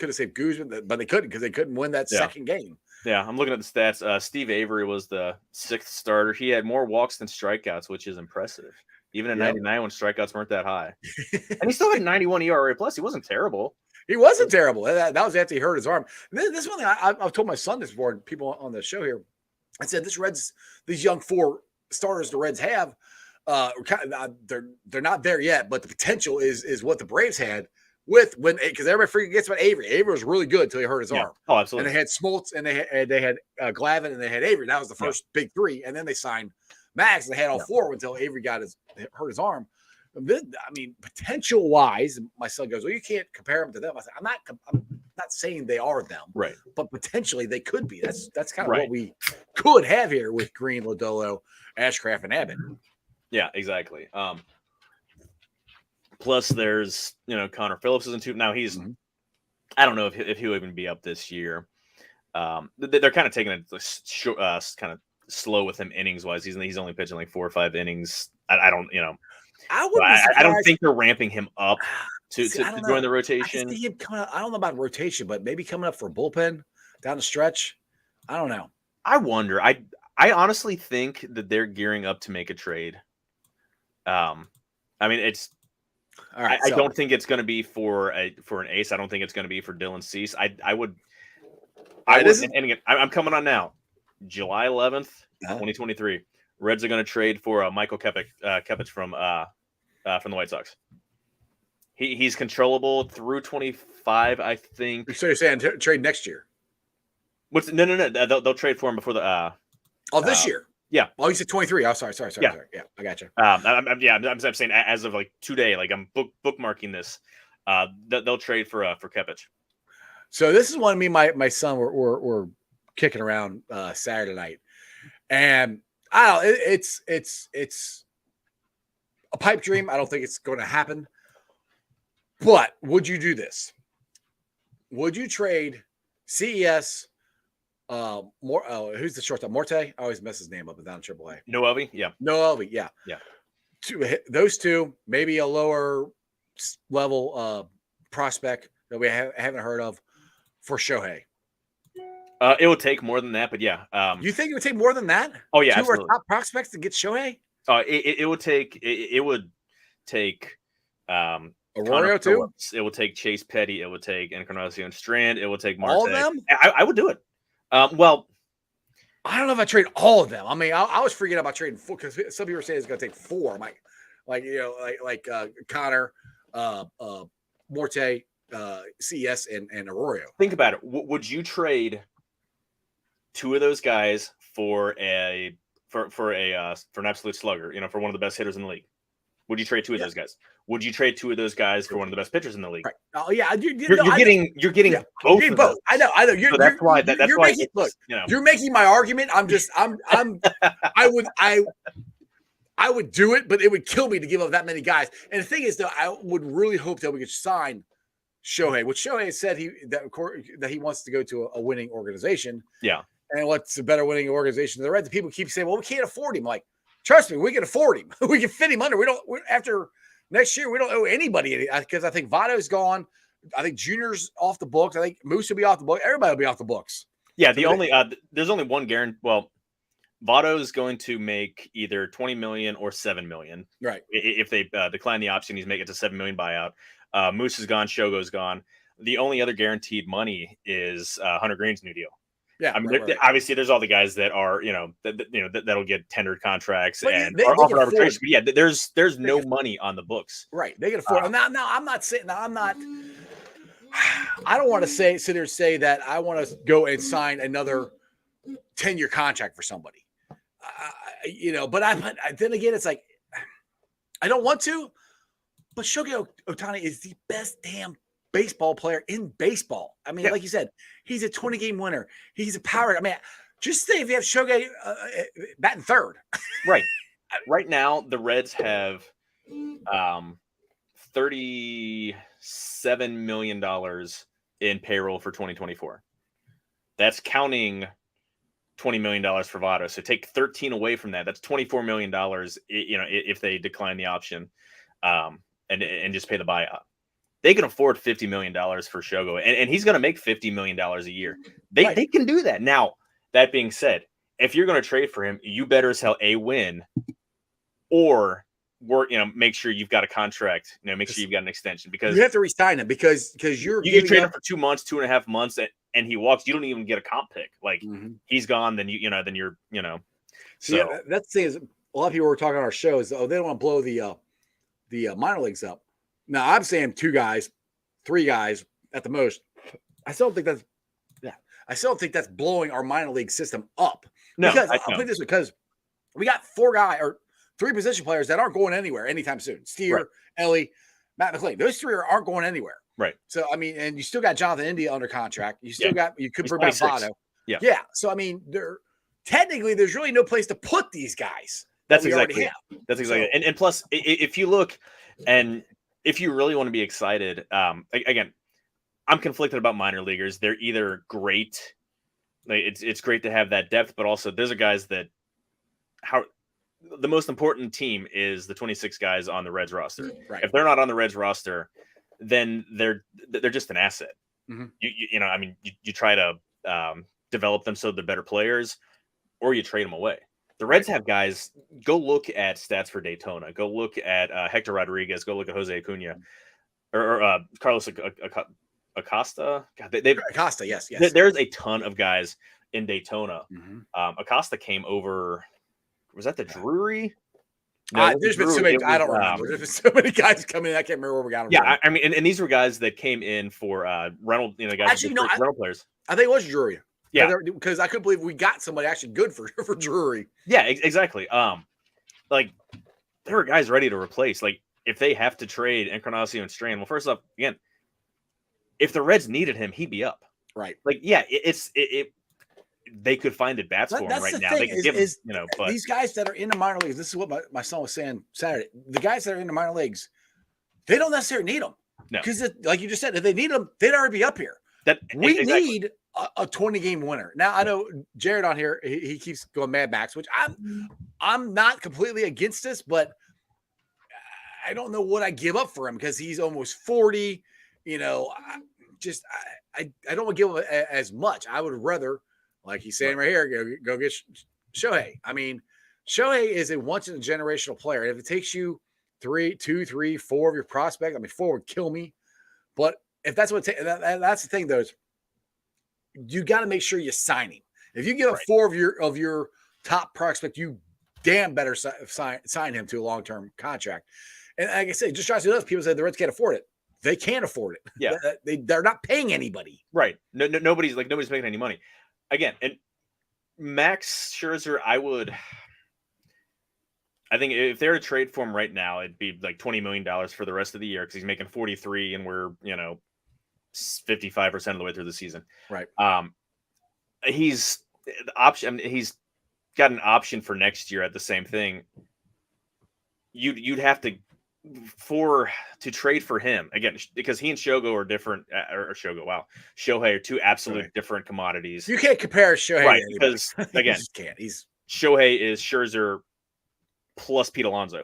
have saved Guzman, but they couldn't because they couldn't win that second game. Yeah, I'm looking at the stats. Steve Avery was the 6th starter. He had more walks than strikeouts, which is impressive. Even in '99 when strikeouts weren't that high. And he still had 91 ERA plus. He wasn't terrible. He wasn't terrible. That was after he hurt his arm. This is one thing I've told my son this before, people on the show here. I said, these young 4 starters the Reds have, they're not there yet, but the potential is what the Braves had because everybody forgets about Avery. Avery was really good until he hurt his arm. Oh, absolutely. And they had Smoltz and they had Glavine and they had Avery. That was the first big 3. And then they signed max. They had all 4 until Avery hurt his arm. I mean, potential wise, my son goes, "Well, you can't compare them to them." I said, I'm not saying they are them, right? But potentially they could be. That's kind of Right. what we could have here with Green, Lodolo, Ashcraft, and Abbott. Yeah, exactly. Plus, there's Connor Phillips isn't too. Now he's I don't know if he'll even be up this year. They're kind of taking it kind of slow with him innings wise. He's only pitching like 4 or 5 innings. I don't I don't think they're ramping him up to join the rotation. I see him coming up, I don't know about rotation, but maybe coming up for bullpen down the stretch. I don't know. I wonder. I honestly think that they're gearing up to make a trade. I mean, it's. All right, I don't think it's going to be for an ace. I don't think it's going to be for Dylan Cease. I would. And again, I'm coming on now, July 11th, 2023. Reds are going to trade for Michael Kepich from the White Sox. He's controllable through 25, I think. So you're saying trade next year? No. They'll trade for him before the. This year. Yeah. Oh, you said 23. Oh, sorry. Yeah, I got you. I'm saying as of like today, like I'm bookmarking this. They'll trade for Kepich. So this is one me and my son were kicking around Saturday night, and I don't know, it's a pipe dream. I don't think it's going to happen. But would you do this? Would you trade CES? Who's the shortstop? Morte? I always mess his name up down in AAA. Noelvi, yeah. Noelvi, yeah. Those two, maybe a lower level prospect that we haven't heard of for Shohei. It would take more than that, but yeah. You think it would take more than that? Oh yeah, 2 of our top prospects to get Shohei? It would take Arroyo too. Phillips. It would take Chase Petty. It would take Encarnacion Strand. It would take Marte. All of them. I would do it. Well, I don't know if I trade all of them. I mean, I was freaking out about trading 4 because some people were saying it's going to take 4. I'm like Connor, Morte, CS, and Arroyo. Think about it. Would you trade 2 of those guys for an absolute slugger? For one of the best hitters in the league. Would you trade 2 of those guys? Would you trade 2 of those guys for one of the best pitchers in the league? Right. Oh yeah, you're getting both. You're both. I know. That's why. You're making my argument. I would do it, but it would kill me to give up that many guys. And the thing is, though, I would really hope that we could sign Shohei, which Shohei said that he wants to go to a winning organization. Yeah. And what's a better winning organization than the Reds? People keep saying, "Well, we can't afford him." Like, trust me, we can afford him. We can fit him under. After next year, we don't owe anybody any, because I think Votto's gone. I think Junior's off the books. I think Moose will be off the books. Everybody will be off the books. Yeah, there's only one guarantee. Well, Votto is going to make either $20 million or $7 million. Right. If they decline the option, he's making it to $7 million buyout. Moose is gone. Shogo's gone. The only other guaranteed money is Hunter Green's new deal. Yeah, I mean, obviously, there's all the guys that are, that'll get tendered contracts and they offer arbitration. But yeah, there's no money on the books. Right, they can afford. Now, I'm not saying. Now, I'm not. I don't want to sit there and say that I want to go and sign another 10-year contract for somebody. But then again, it's like I don't want to. But Shohei Ohtani is the best damn baseball player in baseball. I mean, like you said, he's a 20-game winner. He's a power. I mean, just say if you have Shohei batting third. Right. Right now, the Reds have $37 million in payroll for 2024. That's counting $20 million for Votto. So take 13 away from that. That's $24 million, if they decline the option and just pay the buyout. They can afford $50 million for Shogo, and he's going to make $50 million a year. They can do that. Now, that being said, if you're going to trade for him, you better as hell win or work, make sure you've got a contract, make sure you've got an extension, because you have to re-sign him because you can trade him for 2 months, 2.5 months, and he walks. You don't even get a comp pick. Like he's gone, then then you're. So yeah, that's the thing is a lot of people were talking on our show is they don't want to blow the minor leagues up. Now I'm saying 2 guys, 3 guys at the most. I still don't think that's blowing our minor league system up. No, because I'll put this because we got 3 position players that aren't going anywhere anytime soon. Steer, Right. Ellie, Matt McLean. Those 3 aren't going anywhere. Right. So, I mean, and you still got Jonathan India under contract. You still you could He's bring back 26. Votto. Yeah. Yeah. So, I mean, technically, there's really no place to put these guys. That's that we already exactly have. That's exactly it. And plus, if you look, and if you really want to be excited, again, I'm conflicted about minor leaguers. They're either great, like it's great to have that depth, but also those are guys that the most important team is the 26 guys on the Reds roster. Right. If they're not on the Reds roster, then they're just an asset. Mm-hmm. You know, I mean, you try to develop them so they're better players, or you trade them away. The Reds have guys. Go look at stats for Daytona. Go look at Hector Rodriguez. Go look at Jose Acuna, or Carlos Acosta. God, they've Acosta. Yes. There's a ton of guys in Daytona. Mm-hmm. Acosta came over. Was that the Drury? There's been so many. I don't remember. There's been so many guys coming in. I can't remember where we got them. Yeah, I mean, and these were guys that came in for rental. You know, guys. Actually, no, rental players. I think it was Drury. Yeah, because I couldn't believe we got somebody actually good for Drury. Yeah, exactly. Like there were guys ready to replace. Like if they have to trade Encarnacion and Strand. Well, first off, again, if the Reds needed him, he'd be up. Right. Like yeah, they could find at bats for him right now. They could give him, you know, but these guys that are in the minor leagues. This is what my son was saying Saturday. The guys that are in the minor leagues, they don't necessarily need them. No, because like you just said, if they need them, they'd already be up here. We need a 20-game winner. Now I know Jared on here, he keeps going Mad Max, which I'm not completely against this, but I don't know what I give up for him because he's almost 40. You know, I don't want to give him as much. I would rather, like he's saying right here, go get Shohei. I mean, Shohei is a once in a generational player. If it takes you 2, 3, 4 of your prospect, I mean, 4 would kill me, but if that's what that's the thing, though, is you got to make sure you sign him. If you give up 4 of your top prospect, you damn better sign him to a long-term contract. And like I say, just try to do this. People say the Reds can't afford it. They can't afford it. Yeah, they're not paying anybody. Right. Nobody's making any money. Again, and Max Scherzer, I think if they were to trade for him right now, it'd be like $20 million for the rest of the year because he's making 43 and we're 55% of the way through the season. Right. He's the option. I mean, he's got an option for next year at the same thing. You'd have to trade for him again because he and Shogo are different. Shohei are 2 absolute different commodities. You can't compare Shohei right to anybody. Because again, you can't. Shohei is Scherzer plus Pete Alonso.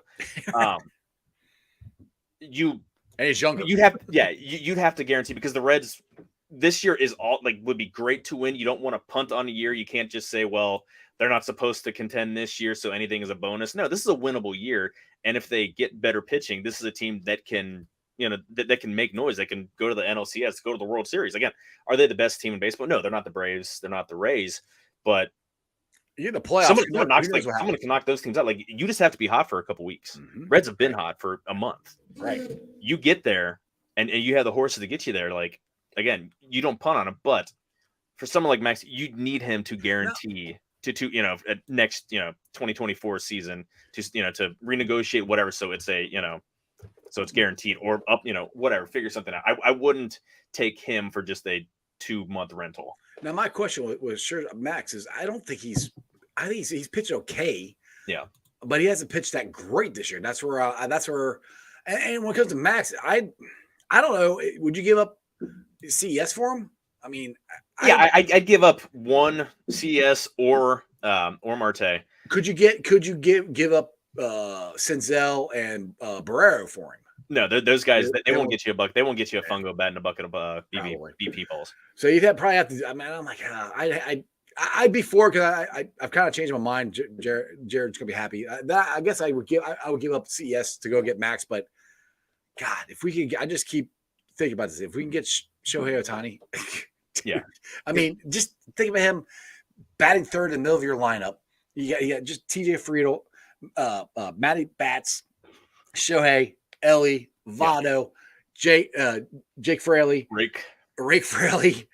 And he's younger. You'd have to guarantee because the Reds this year is would be great to win. You don't want to punt on a year. You can't just say, well, they're not supposed to contend this year, so anything is a bonus. No, this is a winnable year. And if they get better pitching, this is a team that can, that can make noise. They can go to the NLCS, go to the World Series. Again, are they the best team in baseball? No, they're not the Braves. They're not the Rays. But you're in the playoffs. Someone can knock those teams out. Like you just have to be hot for a couple weeks. Mm-hmm. Reds have been hot for a month. Right. You get there and you have the horses to get you there. Like again, you don't punt on him, but for someone like Max, you need him to guarantee to next 2024 season to to renegotiate whatever. So it's so it's guaranteed or up whatever. Figure something out. I wouldn't take him for just a 2-month rental. Now my question was sure Max is I think he's pitched okay. Yeah, but he hasn't pitched that great this year. That's where and when it comes to Max, I don't know. Would you give up CES for him? I mean, I'd give up 1 CS or Marte. Could you give up Senzel and Barrero for him? No, those guys they won't get you a buck. They won't get you a fungo bat and a bucket of BP balls. So you'd probably have to. I mean, I'm like, I'd be for because I've kind of changed my mind. Jared's gonna be happy. I guess I would give up CES to go get Max, but God, if we could, I just keep thinking about this. If we can get Shohei Ohtani, yeah. I mean, just think about him batting third in the middle of your lineup. You got just TJ Friedl, Matty Bats, Shohei, Ellie, Votto, Jake Fraley, Rake Fraley,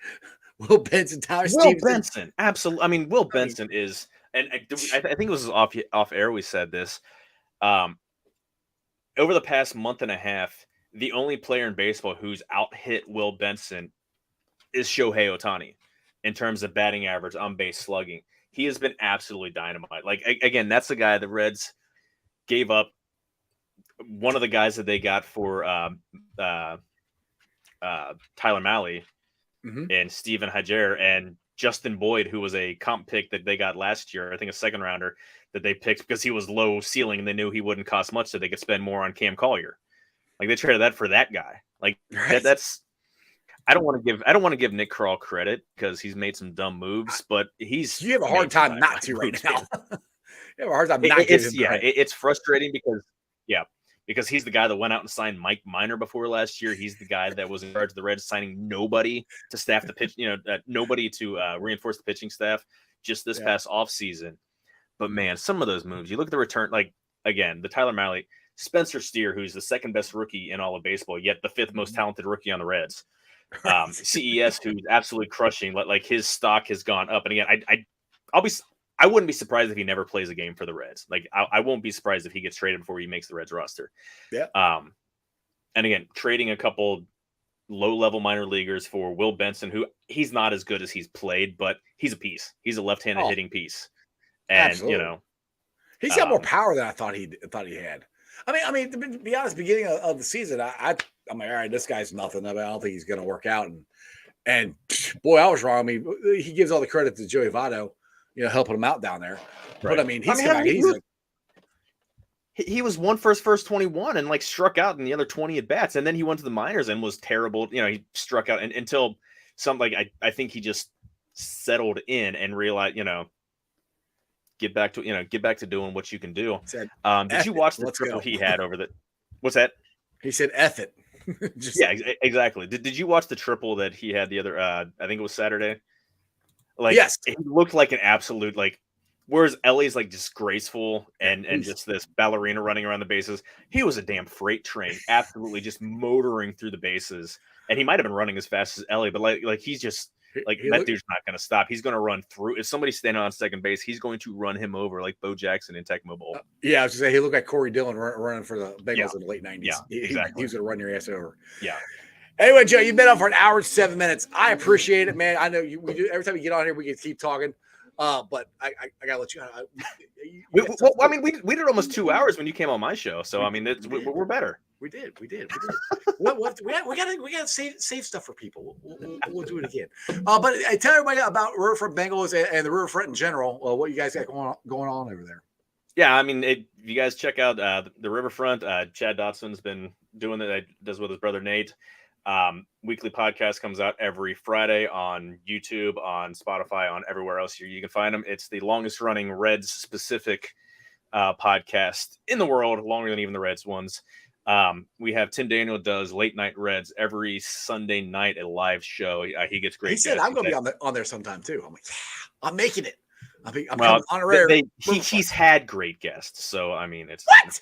Will Benson, Tyler Will Stevenson. Benson, absolutely. I mean, Will Benson is And I think it was off air. We said this. Over the past month and a half, the only player in baseball who's out hit Will Benson is Shohei Ohtani in terms of batting average, on base slugging. He has been absolutely dynamite. Like, again, that's the guy the Reds gave up. One of the guys that they got for Tyler Mahle and Steven Hajer and Justin Boyd, who was a comp pick that they got last year, I think a second rounder that they picked because he was low ceiling and they knew he wouldn't cost much, so they could spend more on Cam Collier. Like, they traded that for that guy. Like, that's. I don't want to give Nick Krall credit because he's made some dumb moves, but he's. You have a hard time not to right now. You have a hard time not to. It's frustrating because he's the guy that went out and signed Mike Minor before last year. He's the guy that was in charge of the Reds, signing nobody to staff the pitch, nobody to reinforce the pitching staff just this past offseason. But man, some of those moves, you look at the return, like again, the Tyler Mahle, Spencer Steer, who's the second best rookie in all of baseball, yet the fifth most talented rookie on the Reds. CES, who's absolutely crushing, like his stock has gone up. And again, I wouldn't be surprised if he never plays a game for the Reds. Like I won't be surprised if he gets traded before he makes the Reds roster. Yeah. And again, trading a couple low-level minor leaguers for Will Benson, who he's not as good as he's played, but he's a piece. He's a left-handed hitting piece. And absolutely. He's got more power than I thought he had. I mean, to be honest, beginning of the season, I'm like, all right, this guy's nothing. I don't think he's going to work out. And boy, I was wrong. I mean, he gives all the credit to Joey Votto, helping him out down there. Right. But I mean, he was one for his first 21 and like struck out in the other 20 at bats, and then he went to the minors and was terrible. He struck out until I think he just settled in and realized, get back to doing what you can do. Did you watch the triple he had over the? What's that? He said, "F it." Exactly. Did you watch the triple that he had the other? I think it was Saturday. Like, yes, he looked like an absolute Whereas Ellie's like disgraceful and just this ballerina running around the bases, he was a damn freight train, absolutely just motoring through the bases. And he might have been running as fast as Ellie, but like he's just. Dude's not going to stop. He's going to run through. If somebody's standing on second base, he's going to run him over like Bo Jackson in Tecmo Bowl. I was going to say, he looked like Corey Dillon running for the Bengals in the late 90s. Yeah, exactly. He was going to run your ass over. Yeah. Anyway, Joe, you've been on for an hour and 7 minutes. I appreciate it, man. I know we do. Every time we get on here, we can keep talking. But I got to let you know. I mean, we did almost 2 hours when you came on my show. So, I mean, we're better. We did. We gotta save stuff for people. We'll do it again. But I tell everybody about Riverfront Bengals and the Riverfront in general. What you guys got going on over there? Yeah, I mean, if you guys check out the Riverfront, Chad Dotson's been doing that. Does with his brother Nate. Weekly podcast comes out every Friday on YouTube, on Spotify, on everywhere else you can find them. It's the longest running Reds specific podcast in the world, longer than even the Reds ones. We have Tim Daniel does Late Night Reds every Sunday night, a live show. He gets great. He said I'm going to be on there sometime too. I'm like, yeah, I'm making it. I'm well, honorary. He's had great guests, so I mean, it's what?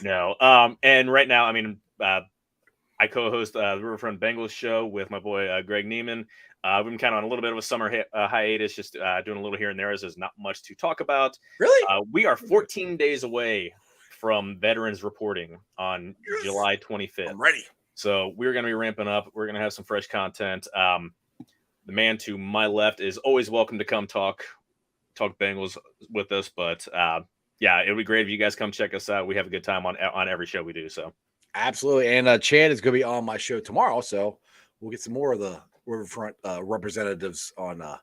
No. And right now, I mean, I co-host the Riverfront Bengals show with my boy Greg Neiman. We've been kind of on a little bit of a summer hiatus, just doing a little here and there, as there's not much to talk about. Really? We are 14 days away from Veterans Reporting on July 25th. I'm ready. So we're going to be ramping up. We're going to have some fresh content. The man to my left is always welcome to come talk Bengals with us. But yeah, it would be great if you guys come check us out. We have a good time on every show we do. So absolutely. And Chad is going to be on my show tomorrow. So we'll get some more of the Riverfront representatives on a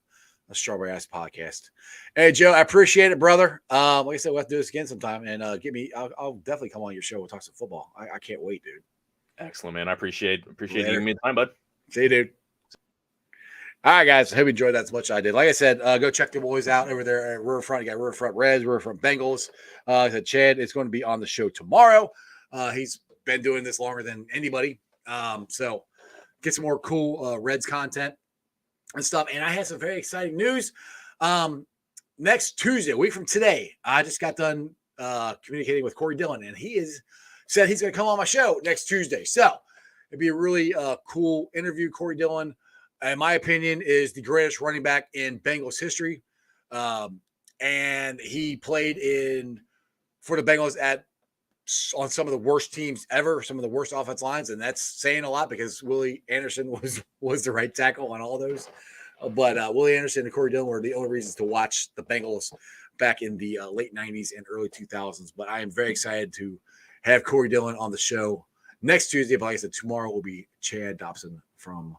Strawberry Ice podcast. Hey, Joe, I appreciate it, brother. Like I said, we'll have to do this again sometime. And I'll definitely come on your show and talk some football. I can't wait, dude. Excellent, man. I appreciate you giving me the time, bud. See you, dude. All right, guys. I hope you enjoyed that as much as I did. Like I said, go check the boys out over there at Riverfront. You got Riverfront Reds, Riverfront Bengals. I said Chad is going to be on the show tomorrow. He's been doing this longer than anybody. So get some more cool Reds content and stuff. And I have some very exciting news. Next Tuesday, a week from today, I just got done communicating with Corey Dillon, and he said he's going to come on my show next Tuesday. So it'd be a really cool interview. Corey Dillon in my opinion, is the greatest running back in Bengals history. And he played for the Bengals on some of the worst teams ever, some of the worst offense lines, and that's saying a lot because Willie Anderson was the right tackle on all those. But Willie Anderson and Corey Dillon were the only reasons to watch the Bengals back in the late 90s and early 2000s. But I am very excited to have Corey Dillon on the show next Tuesday. But like I said, tomorrow will be Chad Dobson from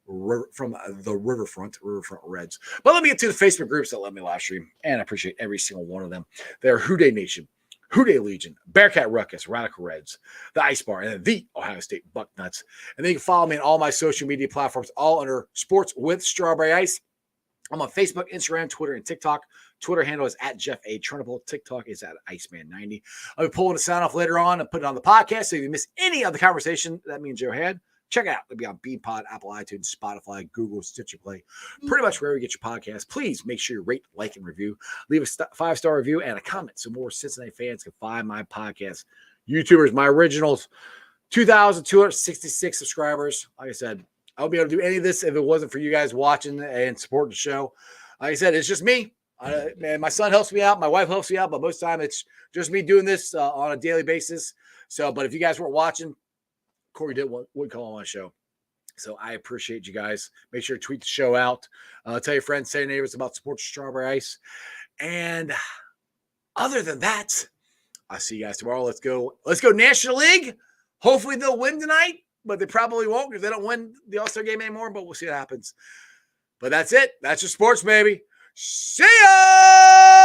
the Riverfront Reds. But let me get to the Facebook groups that let me live stream, and I appreciate every single one of them. They're Houday Nation, Houday Legion, Bearcat Ruckus, Radical Reds, the Ice Bar, and the Ohio State Bucknuts. And then you can follow me on all my social media platforms, all under Sports with Strawberry Ice. I'm on Facebook, Instagram, Twitter, and TikTok. Twitter handle is at Jeff A. Trunable. TikTok is at Iceman90. I'll be pulling the sound off later on and put it on the podcast. So if you miss any of the conversation that me and Joe had, check it out. It'll be on BeanPod, Apple iTunes, Spotify, Google, Stitcher Play, pretty much wherever you get your podcast. Please make sure you rate, like, and review. Leave a 5-star review and a comment so more Cincinnati fans can find my podcast. YouTubers, my originals, 2,266 subscribers. Like I said, I wouldn't be able to do any of this if it wasn't for you guys watching and supporting the show. Like I said, it's just me. Man, my son helps me out. My wife helps me out. But most of the time, it's just me doing this on a daily basis. But if you guys weren't watching, Corey would call on my show. So I appreciate you guys. Make sure to tweet the show out. Tell your friends, tell your neighbors about Sports Strawberry Ice. And other than that, I'll see you guys tomorrow. Let's go National League. Hopefully they'll win tonight, but they probably won't because they don't win the All-Star game anymore, but we'll see what happens. But that's it. That's your sports, baby. See ya!